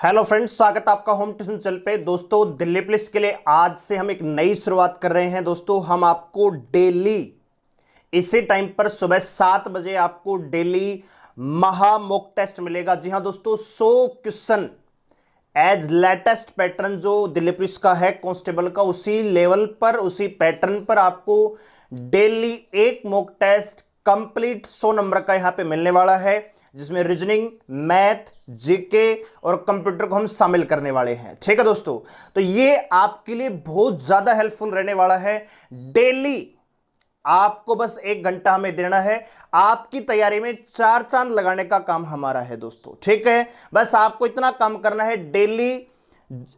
Hello friends, स्वागत है आपका होम ट्यूशन चैनल पे। दोस्तों, दिल्ली पुलिस के लिए आज से हम एक नई शुरुआत कर रहे हैं। दोस्तों, हम आपको डेली इसी टाइम पर सुबह 7 बजे आपको डेली महा मॉक टेस्ट मिलेगा। जी हां दोस्तों, 100 क्वेश्चन एज लेटेस्ट पैटर्न जो दिल्ली पुलिस का है कांस्टेबल का, उसी लेवल पर उसी पैटर्न पर आपको डेली एक मॉक टेस्ट कंप्लीट 100 नंबर का यहां पे मिलने वाला है, जिसमें रीजनिंग, मैथ, जीके और कंप्यूटर को हम शामिल करने वाले हैं। ठीक है दोस्तों, तो ये आपके लिए बहुत ज्यादा हेल्पफुल रहने वाला है। डेली आपको बस 1 घंटा हमें देना है, आपकी तैयारी में 4 चांद लगाने का काम हमारा है दोस्तों। ठीक है, बस आपको इतना काम करना है, डेली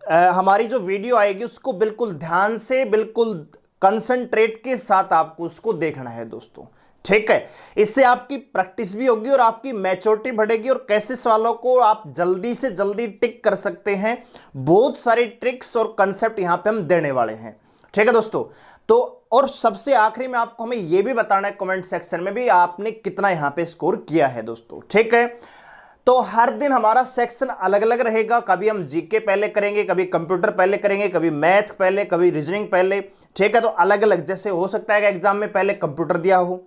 हमारी जो वीडियो आएगी उसको बिल्कुल ध्यान से, बिल्कुल कंसंट्रेट के साथ आपको उसको देखना है दोस्तों। ठीक है, इससे आपकी प्रैक्टिस भी होगी और आपकी मैच्योरिटी बढ़ेगी और कैसे सवालों को आप जल्दी से जल्दी टिक कर सकते हैं, बहुत सारी ट्रिक्स और कंसेप्ट यहां पे हम देने वाले हैं। ठीक है दोस्तों, तो और सबसे आखिरी में आपको हमें यह भी बताना है कमेंट सेक्शन में भी आपने कितना यहां पे स्कोर किया है दोस्तों। ठीक है, तो हर दिन हमारा सेक्शन अलग अलग रहेगा। कभी हम जीके पहले करेंगे, कभी कंप्यूटर पहले करेंगे, कभी मैथ पहले, कभी रीजनिंग पहले। ठीक है, तो अलग अलग, जैसे हो सकता है कि एग्जाम में पहले कंप्यूटर दिया हो,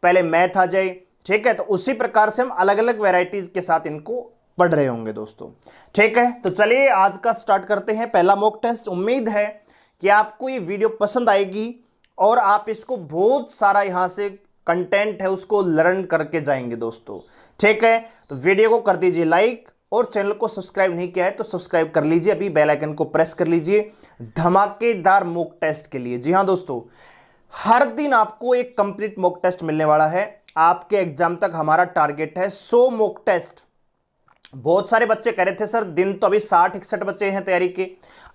पहले मैथ आ जाए। ठीक है, तो उसी प्रकार से हम अलग अलग वैरायटीज के साथ इनको पढ़ रहे होंगे दोस्तों। ठीक है, तो चलिए आज का स्टार्ट करते हैं पहला मॉक टेस्ट। उम्मीद है कि आपको ये वीडियो पसंद आएगी और आप इसको बहुत सारा यहां से कंटेंट है उसको लर्न करके जाएंगे दोस्तों। ठीक है, तो वीडियो को कर दीजिए लाइक और चैनल को सब्सक्राइब नहीं किया है तो सब्सक्राइब कर लीजिए, अभी बेल आइकन को प्रेस कर लीजिए धमाकेदार मॉक टेस्ट के लिए। जी हां दोस्तों, हर दिन आपको एक कंप्लीट मॉक टेस्ट मिलने वाला है। आपके एग्जाम तक हमारा टारगेट है 100 मॉक टेस्ट। बहुत सारे बच्चे कह रहे थे सर दिन तो अभी 60-61 बच्चे हैं तैयारी के,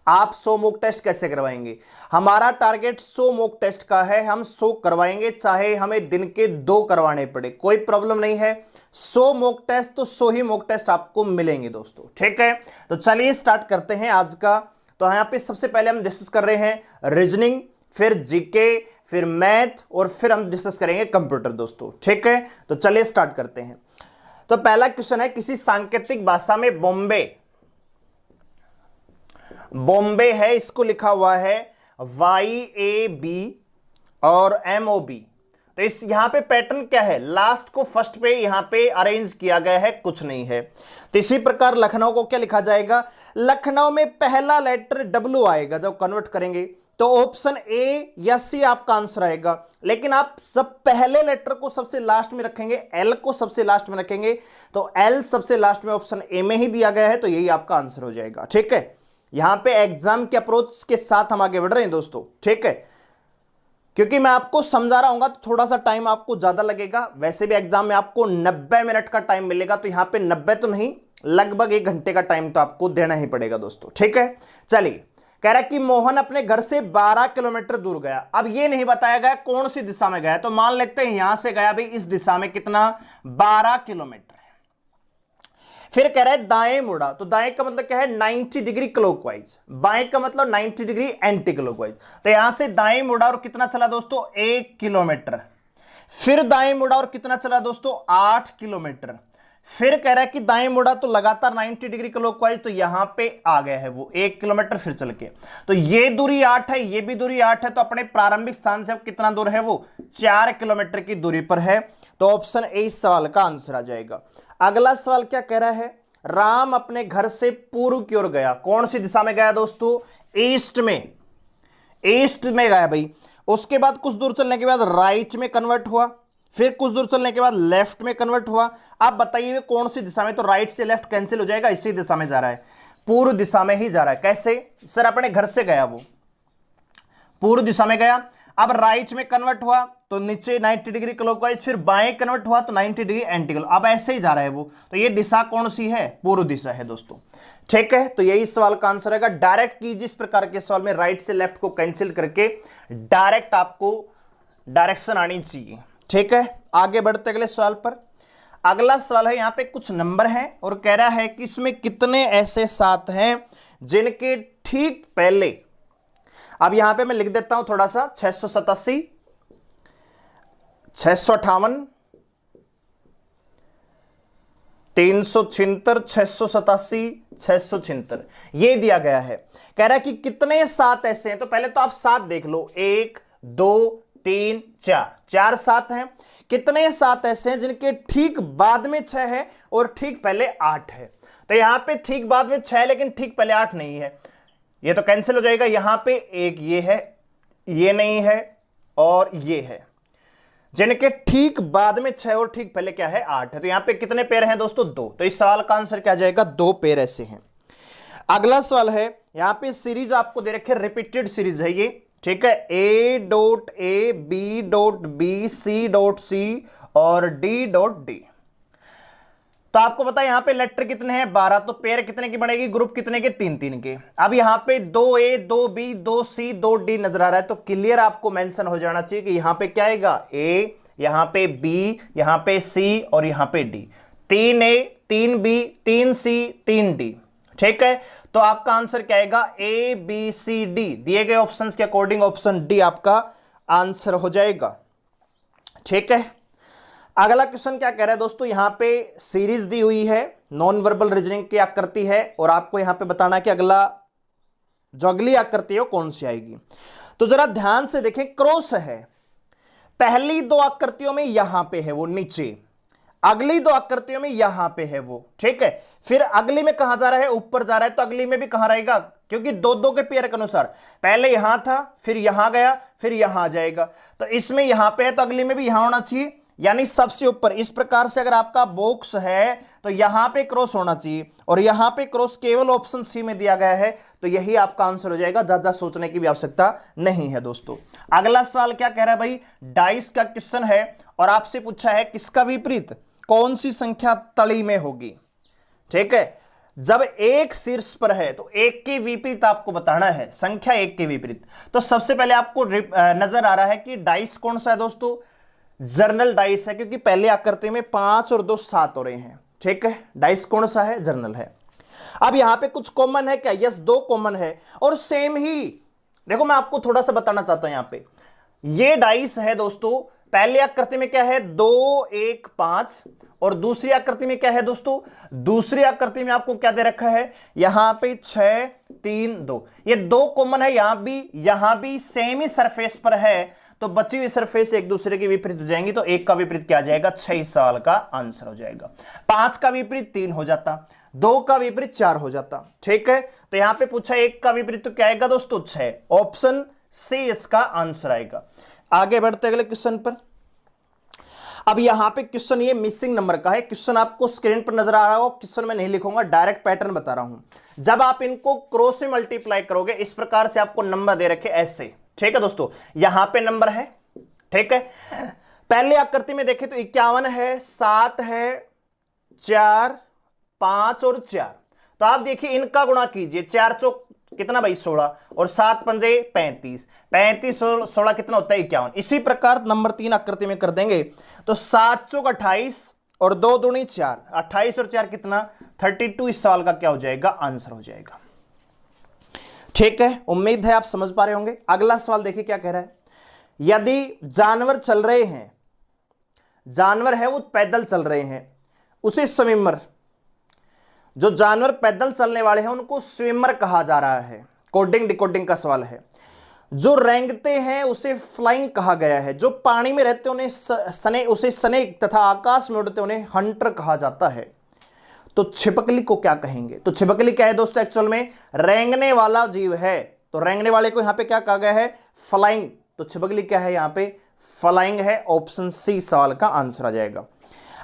आप 100 मॉक टेस्ट कैसे करवाएंगे? हमारा टारगेट 100 मॉक टेस्ट का है, हम 100 करवाएंगे, चाहे हमें दिन के 2 करवाने पड़े, कोई प्रॉब्लम नहीं है। 100 मॉक टेस्ट तो 100 ही मॉक टेस्ट आपको मिलेंगे दोस्तों। ठीक है, तो चलिए स्टार्ट करते हैं आज का। तो यहां पे सबसे पहले हम डिस्कस कर रहे हैं रीजनिंग, फिर जीके, फिर मैथ और फिर हम डिस्कस करेंगे कंप्यूटर दोस्तों। ठीक है, तो चलिए स्टार्ट करते हैं। तो पहला क्वेश्चन है, किसी सांकेतिक भाषा में बॉम्बे, बॉम्बे है, इसको लिखा हुआ है YAB और MOB। तो इस यहां पे पैटर्न क्या है, लास्ट को फर्स्ट पे यहां पे अरेंज किया गया है, कुछ नहीं है। तो इसी प्रकार लखनऊ को क्या लिखा जाएगा, लखनऊ में पहला लेटर W आएगा जब कन्वर्ट करेंगे, तो ऑप्शन ए या सी आपका आंसर आएगा। लेकिन आप सब पहले लेटर को सबसे लास्ट में रखेंगे, एल को सबसे लास्ट में रखेंगे, तो एल सबसे लास्ट में ऑप्शन ए में ही दिया गया है, तो यही आपका आंसर हो जाएगा। ठीक है, यहां पे एग्जाम के अप्रोच के साथ हम आगे बढ़ रहे हैं दोस्तों। ठीक है, क्योंकि मैं आपको समझा रहा हूं तो थोड़ा सा टाइम आपको ज्यादा लगेगा। वैसे भी एग्जाम में आपको 90 मिनट का टाइम मिलेगा, तो यहां पे 90 तो नहीं, लगभग 1 घंटे का टाइम तो आपको देना ही पड़ेगा दोस्तों। ठीक है, चलिए, कह रहा है कि मोहन अपने घर से 12 किलोमीटर दूर गया। अब ये नहीं बताया गया कौन सी दिशा में गया, तो मान लेते हैं यहां से गया भाई इस दिशा में, कितना 12 किलोमीटर है। फिर कह रहा है दाएं मुड़ा, तो दाएं का मतलब क्या है 90 डिग्री क्लॉकवाइज, बाएं का मतलब 90 डिग्री एंटी क्लॉकवाइज। तो यहां से दाएं मुड़ा और कितना चला दोस्तों 1 किलोमीटर। फिर दाएं मुड़ा और कितना चला दोस्तों 8 किलोमीटर। फिर कह रहा है कि दाएं मुड़ा तो लगातार 90 डिग्री क्लॉकवाइज, तो यहां पे आ गया है वो 1 किलोमीटर फिर चल के। तो ये दूरी 8 है, ये भी दूरी 8 है, तो अपने प्रारंभिक स्थान से अब कितना दूर है वो 4 किलोमीटर की दूरी पर है। तो ऑप्शन ए इस सवाल का आंसर आ जाएगा। अगला सवाल क्या कह रहा है, राम अपने घर से पूर्व की ओर गया, कौन सी दिशा में गया दोस्तों ईस्ट में, ईस्ट में गया भाई। उसके बाद कुछ दूर चलने के बाद राइट में कन्वर्ट हुआ, फिर कुछ दूर चलने के बाद लेफ्ट में कन्वर्ट हुआ। आप बताइए कौन सी दिशा में, तो राइट से लेफ्ट कैंसिल हो जाएगा, इसी दिशा में जा रहा है, पूर्व दिशा में ही जा रहा है। कैसे सर, अपने घर से गया वो पूर्व दिशा में गया, अब राइट में कन्वर्ट हुआ तो नीचे 90 डिग्री क्लॉकवाइज, फिर बाएं कन्वर्ट हुआ तो 90 डिग्री एंटी क्लॉक, अब ऐसे ही जा रहा है वो। तो ये दिशा कौन सी है, पूर्व दिशा है दोस्तों। ठीक है, तो यही सवाल का आंसर है। डायरेक्ट कीजिए इस प्रकार के सवाल में, राइट से लेफ्ट को कैंसिल करके डायरेक्ट आपको डायरेक्शन आनी चाहिए। ठीक है, आगे बढ़ते अगले सवाल पर। अगला सवाल है, यहां पे कुछ नंबर हैं और कह रहा है कि इसमें कितने ऐसे साथ हैं जिनके ठीक पहले, अब यहां पे मैं लिख देता हूं थोड़ा सा, 687, 658, 376, 687, 676 ये दिया गया है। कह रहा है कि कितने 7 ऐसे हैं, तो पहले तो आप 7 देख लो, 1 2 3 4, 4 7 हैं। कितने 7 ऐसे हैं जिनके ठीक बाद में 6 है और ठीक पहले 8 है। तो यहां पे ठीक बाद में 6 लेकिन ठीक पहले 8 नहीं है, ये तो कैंसिल हो जाएगा। यहां पे एक ये है, ये नहीं है और ये है, जिनके ठीक बाद में 6 और ठीक पहले क्या है 8 है। तो यहां पे कितने पेयर हैं दोस्तों? 2। तो इस सवाल का आंसर क्या जाएगा? 2 पेयर ऐसे हैं। अगला सवाल है, यहां पे सीरीज आपको दे रखे, रिपीटेड सीरीज है ये, ठीक है, A.A, B.B, C.C और D.D। तो आपको पता है यहां पे लेटर कितने हैं? 12। तो पेयर कितने की बनेगी? ग्रुप कितने के? 3-3 के। अब यहां पे 2A 2B 2C 2D नजर आ रहा है, तो क्लियर आपको मेंशन हो जाना चाहिए कि यहां पे क्या आएगा? A, यहां पे B, यहां पे C और यहां पे D। 3A 3B 3C 3D, ठीक है। तो आपका आंसर क्या आएगा? A B C D, दिए गए ऑप्शंस के अकॉर्डिंग ऑप्शन डी आपका आंसर हो जाएगा, ठीक है। अगला क्वेश्चन क्या कह रहा है दोस्तों? यहां पे सीरीज दी हुई है, नॉन वर्बल रीजनिंग की आकृति है, और आपको यहां पे बताना है कि जो अगली आकृति है वो कौन सी आएगी। तो जरा ध्यान से देखें, क्रॉस है, पहली 2 आकृतियों में यहां पे है वो नीचे, अगली 2 आकृतियों में यहां पे है वो, ठीक है। फिर अगली में कहां जा रहा है? ऊपर जा रहा है, तो अगली में भी कहां रहेगा? क्योंकि 2-2 के पेयर के अनुसार, पहले यहां था फिर यहां गया फिर यहां आ जाएगा, तो इसमें यहां पे है तो अगली में भी यहां होना चाहिए, यानी सबसे ऊपर। इस प्रकार से अगर आपका बॉक्स है तो यहां पे क्रॉस होना चाहिए, और यहां पे क्रॉस केवल ऑप्शन सी में दिया गया है, तो यही आपका आंसर हो जाएगा, ज्यादा सोचने की भी आवश्यकता नहीं है दोस्तों। अगला सवाल क्या कह रहा है भाई? डाइस का क्वेश्चन है और आपसे पूछा है किसका विपरीत कौन सी संख्या तली में होगी, ठीक है। जब एक शीर्ष पर है तो एक के विपरीत आपको बताना है, संख्या 1 के विपरीत। तो सबसे पहले आपको नजर आ रहा है कि डाइस कौन सा है दोस्तों? जर्नल डाइस है, क्योंकि पहले आकृति में 5 और 2 7 हो रहे हैं, ठीक है। डाइस कौन सा है? जर्नल है। अब यहां पे कुछ कॉमन है क्या? यस, 2 कॉमन है, और सेम ही देखो मैं आपको थोड़ा सा बताना चाहता हूं। यहां पे ये डाइस है दोस्तों, पहली आकृति में क्या है? 2 1 5, और दूसरी आकृति में क्या है दोस्तों? दूसरी आकृति में आपको क्या दे रखा है? यहां पे 6 3 2, ये 2 कॉमन है, यहां भी सेम ही सरफेस पर है, तो बची हुई सरफेस एक दूसरे के विपरीत हो जाएंगी, तो 1 का विपरीत क्या आ जाएगा? 6 इस सवाल का आंसर हो जाएगा। 5 का विपरीत 3 हो जाता, 2 का विपरीत 4 हो जाता, ठीक है। तो यहां पे पूछा 1 का विपरीत, तो क्या आएगा दोस्तों? 6, ऑप्शन सी इसका आंसर आएगा। आगे बढ़ते अगले क्वेश्चन पर। अब यहां पे क्वेश्चन ये मिसिंग नंबर का है, क्वेश्चन आपको स्क्रीन पर नजर आ रहा हो, क्वेश्चन में नहीं लिखूंगा, डायरेक्ट पैटर्न बता रहा हूं। जब आप इनको क्रॉस में मल्टीप्लाई करोगे, इस प्रकार से आपको नंबर दे रखे ऐसे, ठीक है दोस्तों। यहां पे नंबर है, ठीक है। पहले आकृति में देखें तो 51 है, 7 है, 4 5 और 4। तो आप देखिए इनका गुणा कीजिए, 4 चौक कितना भाई? 16, और 7 पंजे 35, 35 और 16 कितना होता है? 51। इसी प्रकार नंबर 3 आकृति में कर देंगे तो 7 चौक 28 और 2 दूनी 4, 28 और 4 कितना? 32 इस सवाल का क्या हो जाएगा? आंसर हो जाएगा, ठीक है। उम्मीद है आप समझ पा रहे होंगे। अगला सवाल देखिए क्या कह रहा है। यदि जानवर चल रहे हैं, जानवर है वो पैदल चल रहे हैं, उसे स्विमर, जो जानवर पैदल चलने वाले हैं उनको स्विमर कहा जा रहा है, कोडिंग डिकोडिंग का सवाल है। जो रेंगते हैं उसे फ्लाइंग कहा गया है, जो पानी में रहते उन्हें उसे स्नेक तथा आकाश में उड़ते उन्हें हंटर कहा जाता है। तो छिपकली को क्या कहेंगे? तो छिपकली क्या है दोस्तों? एक्चुअल में रेंगने वाला जीव है, तो रेंगने वाले को यहां पे क्या कहा गया है? फ्लाइंग। तो छिपकली क्या है? यहां पे फ्लाइंग है, ऑप्शन सी सवाल का आंसर आ जाएगा।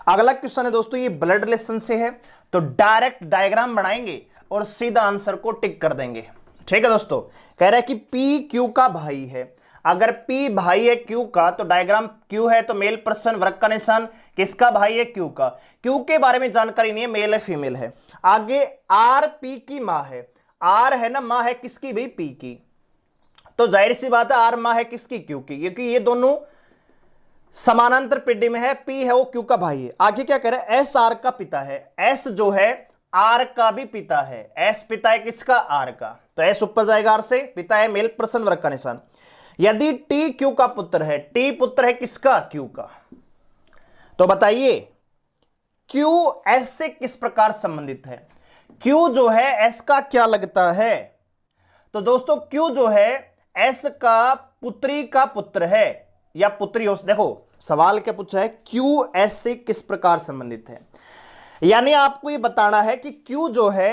अगला क्वेश्चन है दोस्तों, ये ब्लड रिलेशन से है, तो डायरेक्ट डायग्राम बनाएंगे और सीधा आंसर को टिक कर देंगे, ठीक है दोस्तों। कह रहा है कि पी क्यू का भाई है, अगर पी भाई है क्यू का, तो डायग्राम क्यू है तो मेल पर्सन, वर्ग का निशान, किसका भाई है? क्यू का। क्यू के बारे में जानकारी नहीं है, मेल है फीमेल है। आगे आर पी की मां है, आर है ना मां है किसकी भाई? पी की। तो जाहिर सी बात है आर मां है किसकी? क्यू की, क्योंकि ये दोनों समानांतर पीढ़ी में है, पी है वो क्यू का भाई है। आगे क्या कह रहा है? एस आर का पिता है, एस जो है आर का भी पिता है, एस पिता है किसका? आर का, तो एस ऊपर जाएगा आर से, पिता है मेल पर्सन, वर्ग का निशान। यदि टी क्यू का पुत्र है, टी पुत्र है किसका? क्यू का, तो बताइए क्यू एस से किस प्रकार संबंधित है? क्यू जो है एस का क्या लगता है? तो दोस्तों क्यू जो है एस का पुत्री का पुत्र है या पुत्री हो। देखो सवाल क्या पूछा है, क्यू एस से किस प्रकार संबंधित है, यानी आपको ये बताना है कि क्यू जो है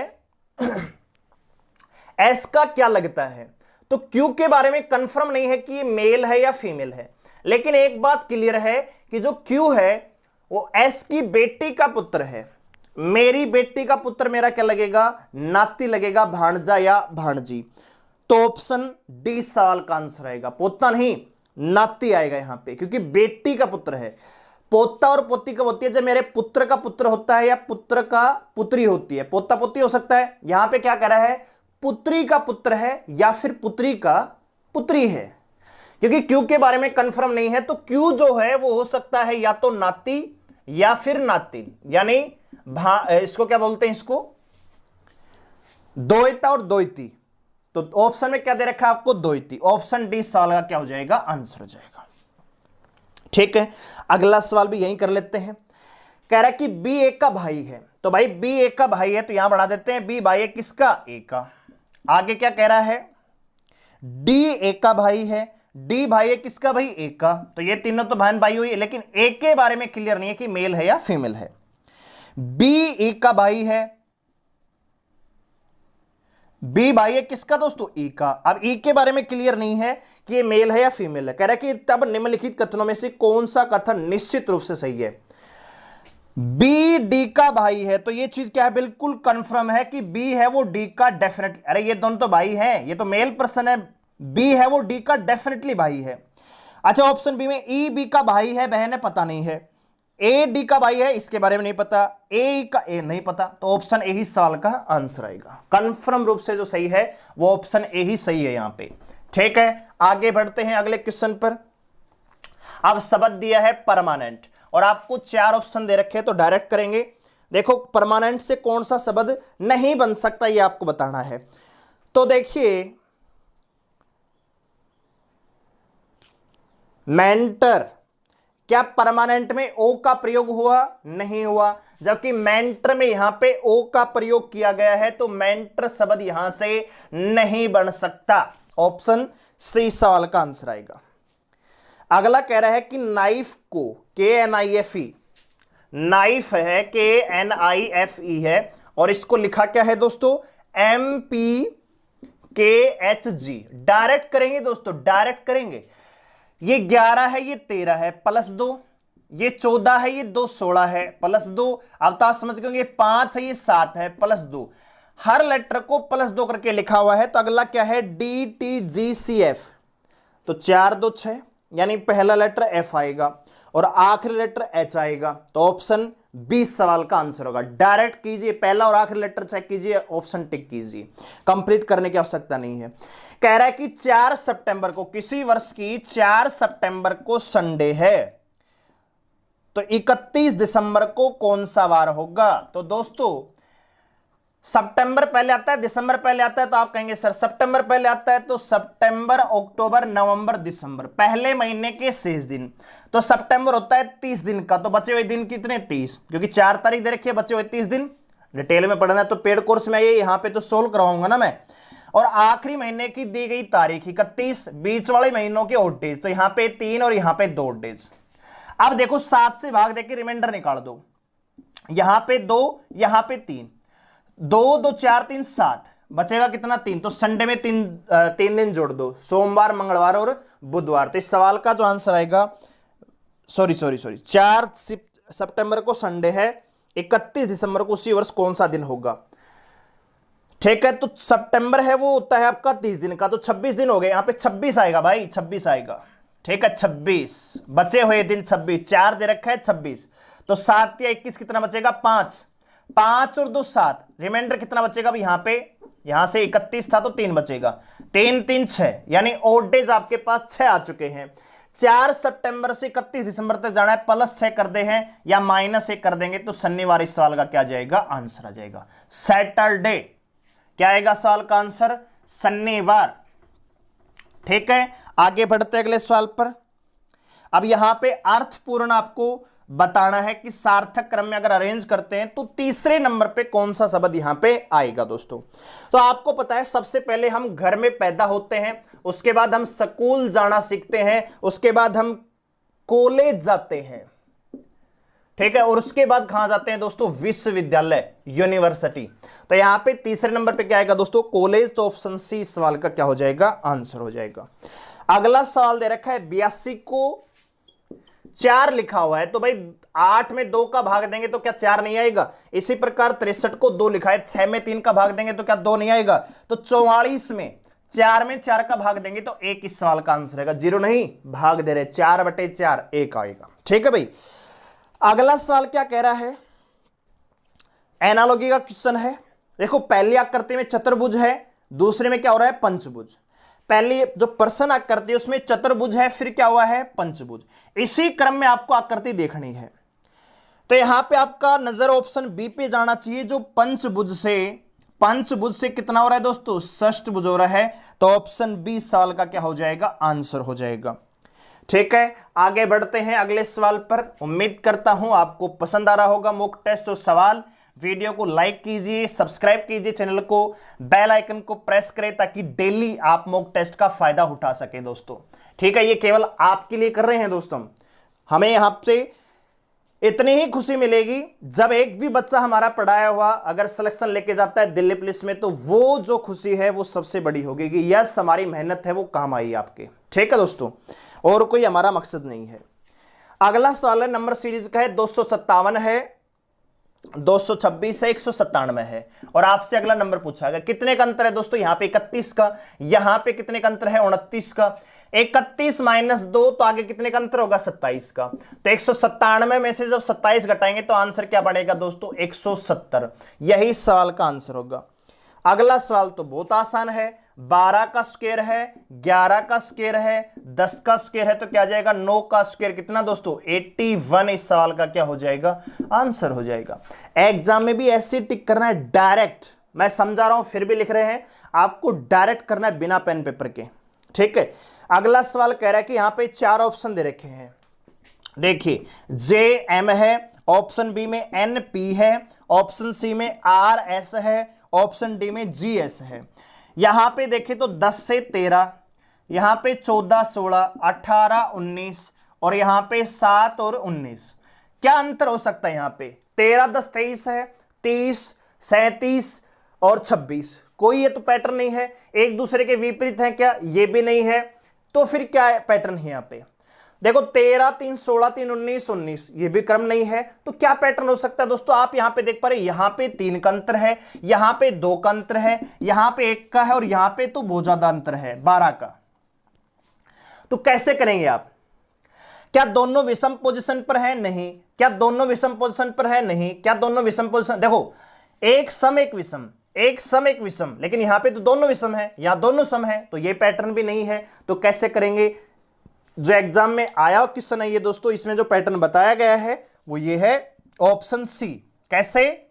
एस का क्या लगता है। तो क्यू के बारे में कंफर्म नहीं है कि ये मेल है या फीमेल है, लेकिन एक बात क्लियर है कि जो क्यू है वो एस की बेटी का पुत्र है। मेरी बेटी का पुत्र मेरा क्या लगेगा, नाती लगेगा, भांजा या भांजी। तो ऑप्शन डी सवाल का आंसर आएगा, पोता नहीं नाती आएगा यहां पे, क्योंकि बेटी का पुत्र है। पोता और पोती कब होती है, जब मेरे पुत्र का पुत्र होता है या पुत्र का पुत्री होती है। पोता पोती हो सकता है, यहां पे क्या कह रहा है, पुत्री का पुत्र है या फिर पुत्री का पुत्री है, क्योंकि क्यू के बारे में कंफर्म नहीं है। तो क्यू जो है वो हो सकता है या तो नाती या फिर नातिन, यानी इसको क्या बोलते हैं, इसको दोहिता और दोहिती। तो ऑप्शन में क्या दे रखा है आपको, दोहिती। ऑप्शन डी सवाल का क्या हो जाएगा, आंसर हो जाएगा। ठीक है, अगला सवाल भी यही कर लेते हैं। कह रहा है कि बी ए का भाई है, तो भाई बी ए का भाई है तो यहां बढ़ा देते हैं, बी भाई है किसका, ए का। आगे क्या कह रहा है, डी ए का भाई है, डी भाई है किसका, भाई ए का। तो ये तीनों तो बहन भाई हुई, लेकिन ए के बारे में क्लियर नहीं है कि मेल है या फीमेल है। बी ए का भाई है, बी भाई है किसका दोस्तों, ई का। अब ई के बारे में क्लियर नहीं है कि ये मेल है या फीमेल है। कह रहा है कि तब निम्नलिखित कथनों में से कौन सा कथन निश्चित रूप से सही है। बी डी का भाई है, तो ये चीज क्या है, बिल्कुल कंफर्म है कि बी है वो डी का डेफिनेटली, अरे ये दोनों तो भाई हैं, ये तो मेल पर्सन है, बी है वो डी का डेफिनेटली भाई है। अच्छा ऑप्शन बी में ई बी का भाई है, बहन है, पता नहीं है। ए डी का भाई है, इसके बारे में नहीं पता। ए का ए नहीं पता, तो ऑप्शन ए ही सवाल का आंसर आएगा। कंफर्म रूप से जो सही है वो ऑप्शन ए ही सही है यहां पे। ठीक है, आगे बढ़ते हैं अगले क्वेश्चन पर। अब शब्द दिया है परमानेंट और आपको 4 ऑप्शन दे रखे हैं, तो डायरेक्ट करेंगे। देखो परमानेंट से कौन सा शब्द नहीं बन सकता ये आपको बताना है। तो देखिए मेंटर, क्या परमानेंट में ओ का प्रयोग हुआ, नहीं हुआ, जबकि मेंटर में यहां पे ओ का प्रयोग किया गया है, तो मेंटर शब्द यहां से नहीं बन सकता। ऑप्शन सी सवाल का आंसर आएगा। अगला कह रहा है कि नाइफ को, K N I F E, knife है के एन आई एफ ई है, और इसको लिखा क्या है दोस्तों, एम पी के एच जी। डायरेक्ट करेंगे दोस्तों, डायरेक्ट करेंगे। ये 11 है, ये 13 है, +2, ये 14 है, ये 2 16 है, +2। अब तो आप समझ गए, ये 5 है, ये 7 है, +2। हर लेटर को +2 करके लिखा हुआ है। तो अगला क्या है, D T G C F, तो 4 2 6, यानी पहला लेटर एफ आएगा और आखिरी लेटर एच आएगा। तो ऑप्शन 20 सवाल का आंसर होगा। डायरेक्ट कीजिए, पहला और आखिरी लेटर चेक कीजिए, ऑप्शन टिक कीजिए, कंप्लीट करने की आवश्यकता नहीं है। कह रहा है कि 4 सितंबर को, किसी वर्ष की 4 सितंबर को संडे है, तो 31 दिसंबर को कौन सा वार होगा। तो दोस्तों सितंबर पहले आता है, दिसंबर पहले आता है, तो आप कहेंगे सर सितंबर पहले आता है, तो सितंबर अक्टूबर नवंबर दिसंबर, पहले महीने के शेष दिन। तो सितंबर होता है 30 दिन का, तो बचे हुए दिन कितने, 30, क्योंकि 4 तारीख दे रखी है, बचे हुए 30 दिन। डिटेल में पढ़ना है तो पेड कोर्स में ये यहां पे तो सोल्व करवाऊंगा ना मैं। और आखिरी महीने की दी गई तारीख 31, बीच वाले महीनों के ऑड डेज, तो यहां पे 3 और यहां पे 2 ऑड डेज। अब देखो 7 से भाग देके रिमाइंडर निकाल दो, यहां पे 2, यहां पे 3, 2 2 4 3 7, बचेगा कितना, 3। तो संडे में 3 दिन जोड़ दो, सोमवार मंगलवार और बुधवार। तो इस सवाल का जो आंसर आएगा, सॉरी 4 सितंबर को संडे है, 31 दिसंबर को उसी वर्ष कौन सा दिन होगा। ठीक है, तो सितंबर है वो होता है आपका 30 दिन का, तो 26 दिन हो गए, यहां पे 26 आएगा भाई, 26 आएगा। ठीक है 26, बचे हुए दिन 26, 4 दे रखा है 26, तो 7 या 21 कितना बचेगा, 5, 5 और 2 7, रिमाइंडर कितना बचेगा भाई, यहां से 31 था तो 3 बचेगा, 3 3 6, यानी ऑड डेज आपके पास 6 आ चुके हैं। 4 सितंबर से 31 दिसंबर तक जाना है, +6 कर दे हैं या -1 कर देंगे, तो शनिवार इस सवाल का क्या जाएगा, आंसर आ जाएगा सैटरडे। क्या आएगा सवाल का आंसर, शनिवार। ठीक है, आगे बढ़ते अगले सवाल पर। अब यहां पे अर्थपूर्ण आपको बताना है कि सार्थक क्रम में अगर अरेंज करते हैं तो तीसरे नंबर पे कौन सा शब्द यहां पे आएगा दोस्तों। तो आपको पता है सबसे पहले हम घर में पैदा होते हैं, उसके बाद हम स्कूल जाना सीखते हैं, उसके बाद हम कॉलेज जाते हैं, ठीक है, और उसके बाद कहां जाते हैं दोस्तों, विश्वविद्यालय, यूनिवर्सिटी। तो यहां पे तीसरे नंबर पे क्या आएगा दोस्तों, कॉलेज। तो ऑप्शन सी इस सवाल का क्या हो जाएगा, आंसर हो जाएगा। अगला सवाल दे रखा है 82 को 4 लिखा हुआ है, तो भाई 8 में 2 का भाग देंगे तो क्या 4 नहीं आएगा। इसी प्रकार 63 को 2 लिखा है, 6 में 3 का भाग देंगे तो क्या 2 नहीं आएगा। तो 44 में 4 का भाग देंगे तो 1 इस सवाल का आंसर है। 0 नहीं, भाग दे रहे, 4/4 1 आएगा। ठीक है भाई। अगला सवाल क्या कह रहा है, एनालॉजी का क्वेश्चन है। देखो पहली आकृति में चतुर्भुज है, दूसरे में क्या हो रहा है, पंचभुज। पहली जो प्रश्न आकृति उसमें चतुर्भुज है, फिर क्या हुआ है, पंचभुज। इसी क्रम में आपको आकृति देखनी है। तो यहां पे आपका नजर ऑप्शन बी पे जाना चाहिए, जो पंचभुज से कितना हो रहा है दोस्तों, षष्ठभुज हो रहा है। तो ऑप्शन बी सवाल का क्या हो जाएगा, आंसर हो जाएगा। ठीक है, आगे बढ़ते हैं अगले सवाल पर। उम्मीद करता हूं आपको पसंद आ रहा होगा मॉक टेस्ट और सवाल। वीडियो को लाइक कीजिए, सब्सक्राइब कीजिए चैनल को, बेल आइकन को प्रेस करें ताकि डेली आप मॉक टेस्ट का फायदा उठा सके दोस्तों। ठीक है, ये केवल आपके लिए कर रहे हैं दोस्तों। हमें यहां से इतनी ही खुशी मिलेगी जब एक भी बच्चा हमारा पढ़ाया हुआ अगर सिलेक्शन लेके जाता है दिल्ली पुलिस में, तो वो जो खुशी है वो सबसे बड़ी होगी कि यस हमारी मेहनत है वो काम आई आपके। ठीक है दोस्तों, और कोई हमारा मकसद नहीं है। अगला सवाल है नंबर सीरीज का है, 257 है, 226 है, 197 है। और आपसे अगला नंबर पूछा गया कितने का अंतर है दोस्तों, यहां पे 31 का, यहां पे कितने का अंतर है, 29 का। 31 माइनस 2 तो आगे कितने का अंतर होगा, 27 का। तो 197 में से जब 27 घटाएंगे तो आंसर क्या बनेगा दोस्तों, 170। यही सवाल का आंसर होगा। अगला सवाल तो बहुत आसान है, 12 का स्क्वायर है, 11 का स्क्वायर है, 10 का स्क्वायर है, तो क्या जाएगा, 9 का स्क्वायर कितना दोस्तों, 81। इस सवाल का क्या हो जाएगा, आंसर हो जाएगा। एग्जाम में भी ऐसे टिक करना है डायरेक्ट, मैं समझा रहा हूं फिर भी लिख रहे हैं, आपको डायरेक्ट करना है बिना पेन पेपर के। ठीक है, अगला सवाल कह रहा है कि यहां पे 4 ऑप्शन दे रखे हैं। देखिए JM है, ऑप्शन बी में NP है, ऑप्शन सी में RS है, ऑप्शन डी में GS है। यहां पे देखें तो 10 से 13, यहां पे 14 16 18 19 और यहां पे 7 और 19। क्या अंतर हो सकता है, यहां पे 13 10 23 है, 30 37 और 26। कोई ये तो पैटर्न नहीं है, एक दूसरे के विपरीत है क्या, ये भी नहीं है। तो फिर क्या पैटर्न है यहां पे, देखो 13 3 16 3 19 19, ये भी क्रम नहीं है। तो क्या पैटर्न हो सकता है दोस्तों, आप यहां पे देख पा रहे, यहां पे 3 का अंतर है, यहां पे 2 का अंतर है, यहां पे 1 का है और यहां पे तो बहुत ज्यादा अंतर है 12 का। तो कैसे करेंगे आप, क्या दोनों विषम पोजीशन पर है, नहीं। क्या दोनों विषम पोजीशन पर है, नहीं। क्या दोनों विषम पोजीशन, देखो एक सम एक विषम, एक सम एक विषम, लेकिन यहां पे तो दोनों विषम है, यहां दोनों सम है, तो ये पैटर्न भी नहीं है। तो कैसे करेंगे, जो एग्जाम में आया क्वेश्चन है ये दोस्तों, इसमें जो पैटर्न बताया गया है वो ये है ऑप्शन सी। कैसे,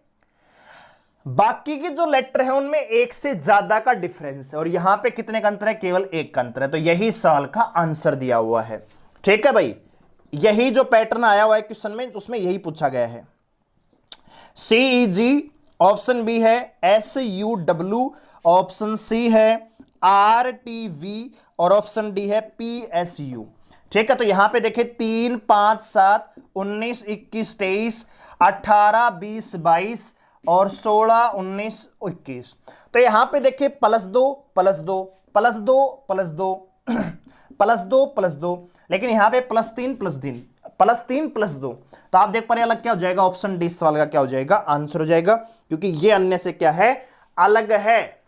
बाकी के जो लेटर है उनमें एक से ज्यादा का डिफरेंस है और यहां पे कितने का अंतर है, केवल 1 का अंतर है। तो यही सवाल का आंसर दिया हुआ है। ठीक है भाई, यही जो पैटर्न आया हुआ है क्वेश्चन में उसमें यही पूछा गया है। CEG ऑप्शन बी है, SUW ऑप्शन सी है, RTV और ऑप्शन डी है PSU। ठीक है, तो यहां पे देखें 3 5 7 19 21 23 18 20 22 और 16 19 21। तो यहां पे देखें +2 +2 +2 +2 +2 +2, लेकिन यहां पे +3 +3 +3 +2। तो आप देख पा रहे अलग क्या हो जाएगा, ऑप्शन डी सवाल का क्या हो जाएगा, आंसर हो जाएगा, क्योंकि ये अन्य से क्या है, अलग है।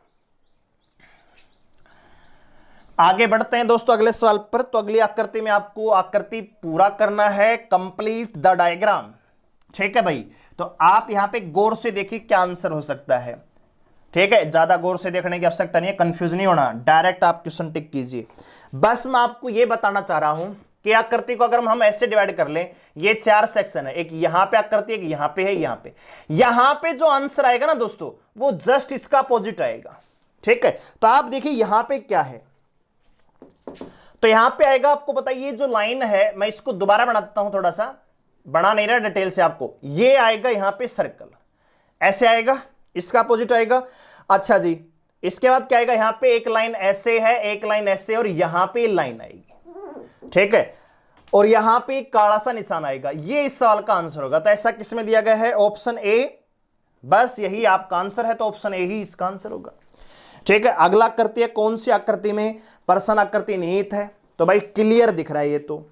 आगे बढ़ते हैं दोस्तों अगले सवाल पर। तो अगली आकृति में आपको आकृति पूरा करना है, कंप्लीट द डायग्राम। ठीक है भाई, तो आप यहां पे गौर से देखिए क्या आंसर हो सकता है। ठीक है, ज्यादा गौर से देखने की आवश्यकता नहीं है, कंफ्यूज नहीं होना, डायरेक्ट आप क्वेश्चन टिक कीजिए। बस मैं आपको यह बताना चाह रहा हूं कि आकृति को अगर हम ऐसे डिवाइड कर लें, ये 4 सेक्शन है, एक यहां पे आकृति, एक यहां पे है, यहां पे जो आंसर आएगा ना दोस्तों वो जस्ट इसका अपोजिट आएगा। ठीक है, तो आप देखिए यहां पे क्या है, तो यहां पे आएगा, आपको पता है ये जो लाइन है, मैं इसको दोबारा बना देता हूं थोड़ा सा, बना नहीं रहा डिटेल से आपको, ये आएगा यहां पे सर्कल, ऐसे आएगा, इसका अपोजिट आएगा। अच्छा जी, इसके बाद क्या आएगा, यहां पे एक लाइन ऐसे है, एक लाइन ऐसे, और यहां पे लाइन आएगी, ठीक है, और यहां पे एक काला सा निशान आएगा। ये इस सवाल का आंसर होगा। तो ऐसा किस में दिया गया है, ऑप्शन ए, बस यही आपका आंसर है, तो ऑप्शन ए ही इसका आंसर होगा, ठीक है। अगला आकृति है, कौन सी आकृति में प्रश्न आकृति निहित है, तो भाई क्लियर दिख रहा है ये तो।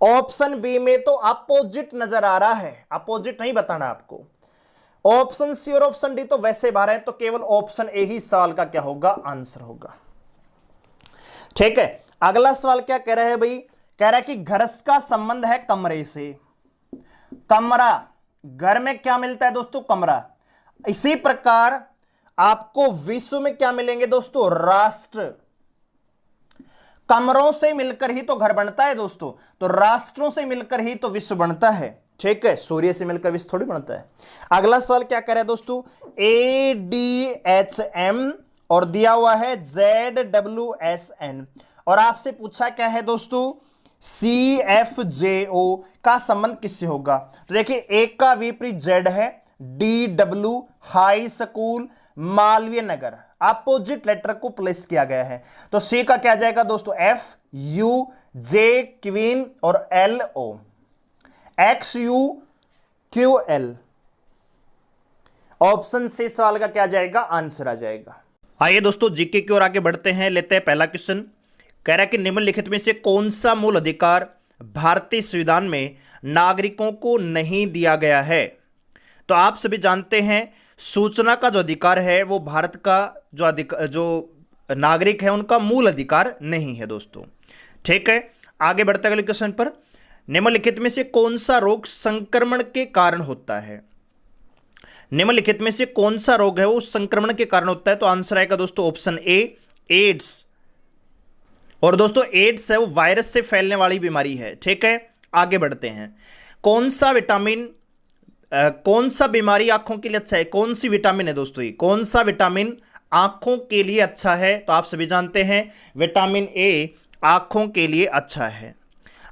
ऑप्शन बी में तो अपोजिट नजर आ रहा है, अपोजिट नहीं बताना आपको। ऑप्शन सी और ऑप्शन डी तो वैसे बाहर है, तो केवल ऑप्शन ए ही सवाल का क्या होगा, आंसर होगा, ठीक है। अगला सवाल क्या कह रहा है भाई, कह रहा है कि घर का संबंध है कमरे से। कमरा, घर में क्या मिलता है दोस्तों, कमरा। इसी प्रकार आपको विश्व में क्या मिलेंगे दोस्तों, राष्ट्र। कमरों से मिलकर ही तो घर बनता है दोस्तों, तो राष्ट्रों से मिलकर ही तो विश्व बनता है, ठीक है। सूर्य से मिलकर विश्व थोड़ी बनता है। अगला सवाल क्या कह रहा है दोस्तों, ADHM और दिया हुआ है ZWSN, और आपसे पूछा क्या है दोस्तों, CFJO का संबंध किससे होगा। तो देखिए, एक का विपरीत Z है, DW high school Malviya Nagar, opposite letter को प्लेस किया गया है, तो सी का क्या जाएगा दोस्तों, FUJ क्वीन और LO XUQL। ऑप्शन से सवाल का क्या जाएगा, आंसर आ जाएगा। आइए दोस्तों जीके की ओर आगे बढ़ते हैं, लेते हैं पहला क्वेश्चन। कह रहा है कि निम्नलिखित में से कौन सा मूल अधिकार भारतीय संविधान में नागरिकों को नहीं दिया गया है। तो आप सभी जानते हैं सूचना का जो अधिकार है वो भारत का जो नागरिक है उनका मूल अधिकार नहीं है दोस्तों, ठीक है। आगे बढ़ते अगले क्वेश्चन पर, निम्नलिखित में से कौन सा रोग संक्रमण के कारण होता है। निम्नलिखित में से कौन सा रोग है वो संक्रमण के कारण होता है, तो आंसर आएगा दोस्तों ऑप्शन ए, एड्स। और दोस्तों एड्स है वो वायरस से फैलने वाली बीमारी है, ठीक है। आगे बढ़ते हैं, कौन सा बीमारी आंखों के लिए अच्छा है, कौन सी विटामिन है दोस्तों, ये कौन सा विटामिन आंखों के लिए अच्छा है, तो आप सभी जानते हैं विटामिन ए आंखों के लिए अच्छा है।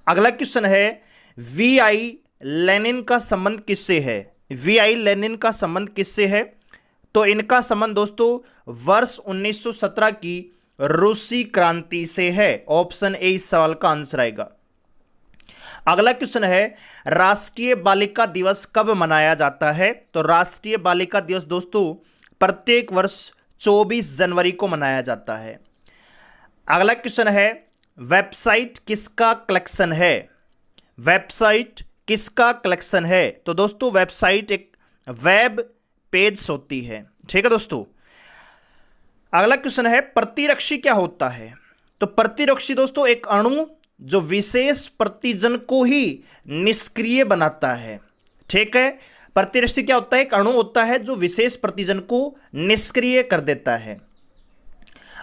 अगला क्वेश्चन है, VI लेनिन का संबंध किससे है। VI लेनिन का संबंध किससे है, तो इनका संबंध दोस्तों वर्ष 1917 की रूसी क्रांति से है। ऑप्शन ए इस सवाल का आंसर आएगा। अगला क्वेश्चन है, राष्ट्रीय बालिका दिवस कब मनाया जाता है, तो राष्ट्रीय बालिका दिवस दोस्तों प्रत्येक वर्ष 24 जनवरी को मनाया जाता है। अगला क्वेश्चन है, वेबसाइट किसका कलेक्शन है। वेबसाइट किसका कलेक्शन है, तो दोस्तों वेबसाइट एक वेब पेज होती है, ठीक है दोस्तों। अगला क्वेश्चन है, प्रतिरक्षी क्या होता है, तो प्रतिरक्षी दोस्तों एक अणु जो विशेष प्रतिजन को ही निष्क्रिय बनाता है, ठीक है। प्रतिरक्षी क्या होता है, एक अणु होता है जो विशेष प्रतिजन को निष्क्रिय कर देता है।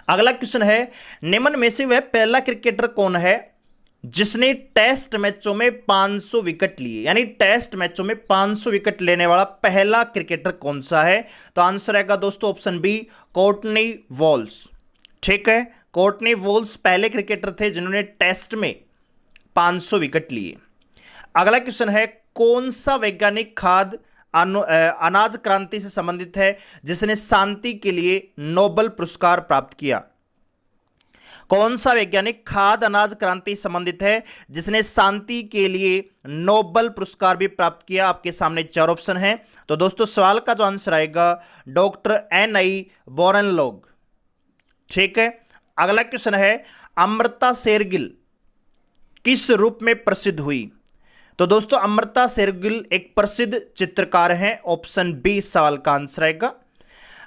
अगला क्वेश्चन है, निम्न में से वह पहला क्रिकेटर कौन है जिसने टेस्ट मैचों में 500 विकेट लिए, यानी टेस्ट मैचों में 500 विकेट लेने वाला पहला क्रिकेटर कौन सा है, तो आंसर आएगा दोस्तों ऑप्शन बी, कोर्टनी वॉल्स, ठीक है। कोर्टनी वॉल्स पहले क्रिकेटर थे जिन्होंने टेस्ट में 500 विकेट लिए। अगला क्वेश्चन है, कौन सा वैज्ञानिक खाद्य अनाज क्रांति से संबंधित है जिसने शांति के लिए नोबेल पुरस्कार प्राप्त किया। कौन सा वैज्ञानिक खाद्य अनाज क्रांति से संबंधित है जिसने शांति के लिए नोबेल पुरस्कार भी प्राप्त किया। आपके सामने 4 ऑप्शन हैं, तो दोस्तों सवाल का जो आंसर आएगा डॉक्टर NI बोरनलोग, ठीक है। अगला क्वेश्चन है, अमृता शेरगिल किस रूप में प्रसिद्ध हुई, तो दोस्तों अमृता शेरगिल एक प्रसिद्ध चित्रकार हैं। ऑप्शन बी सवाल का आंसर आएगा।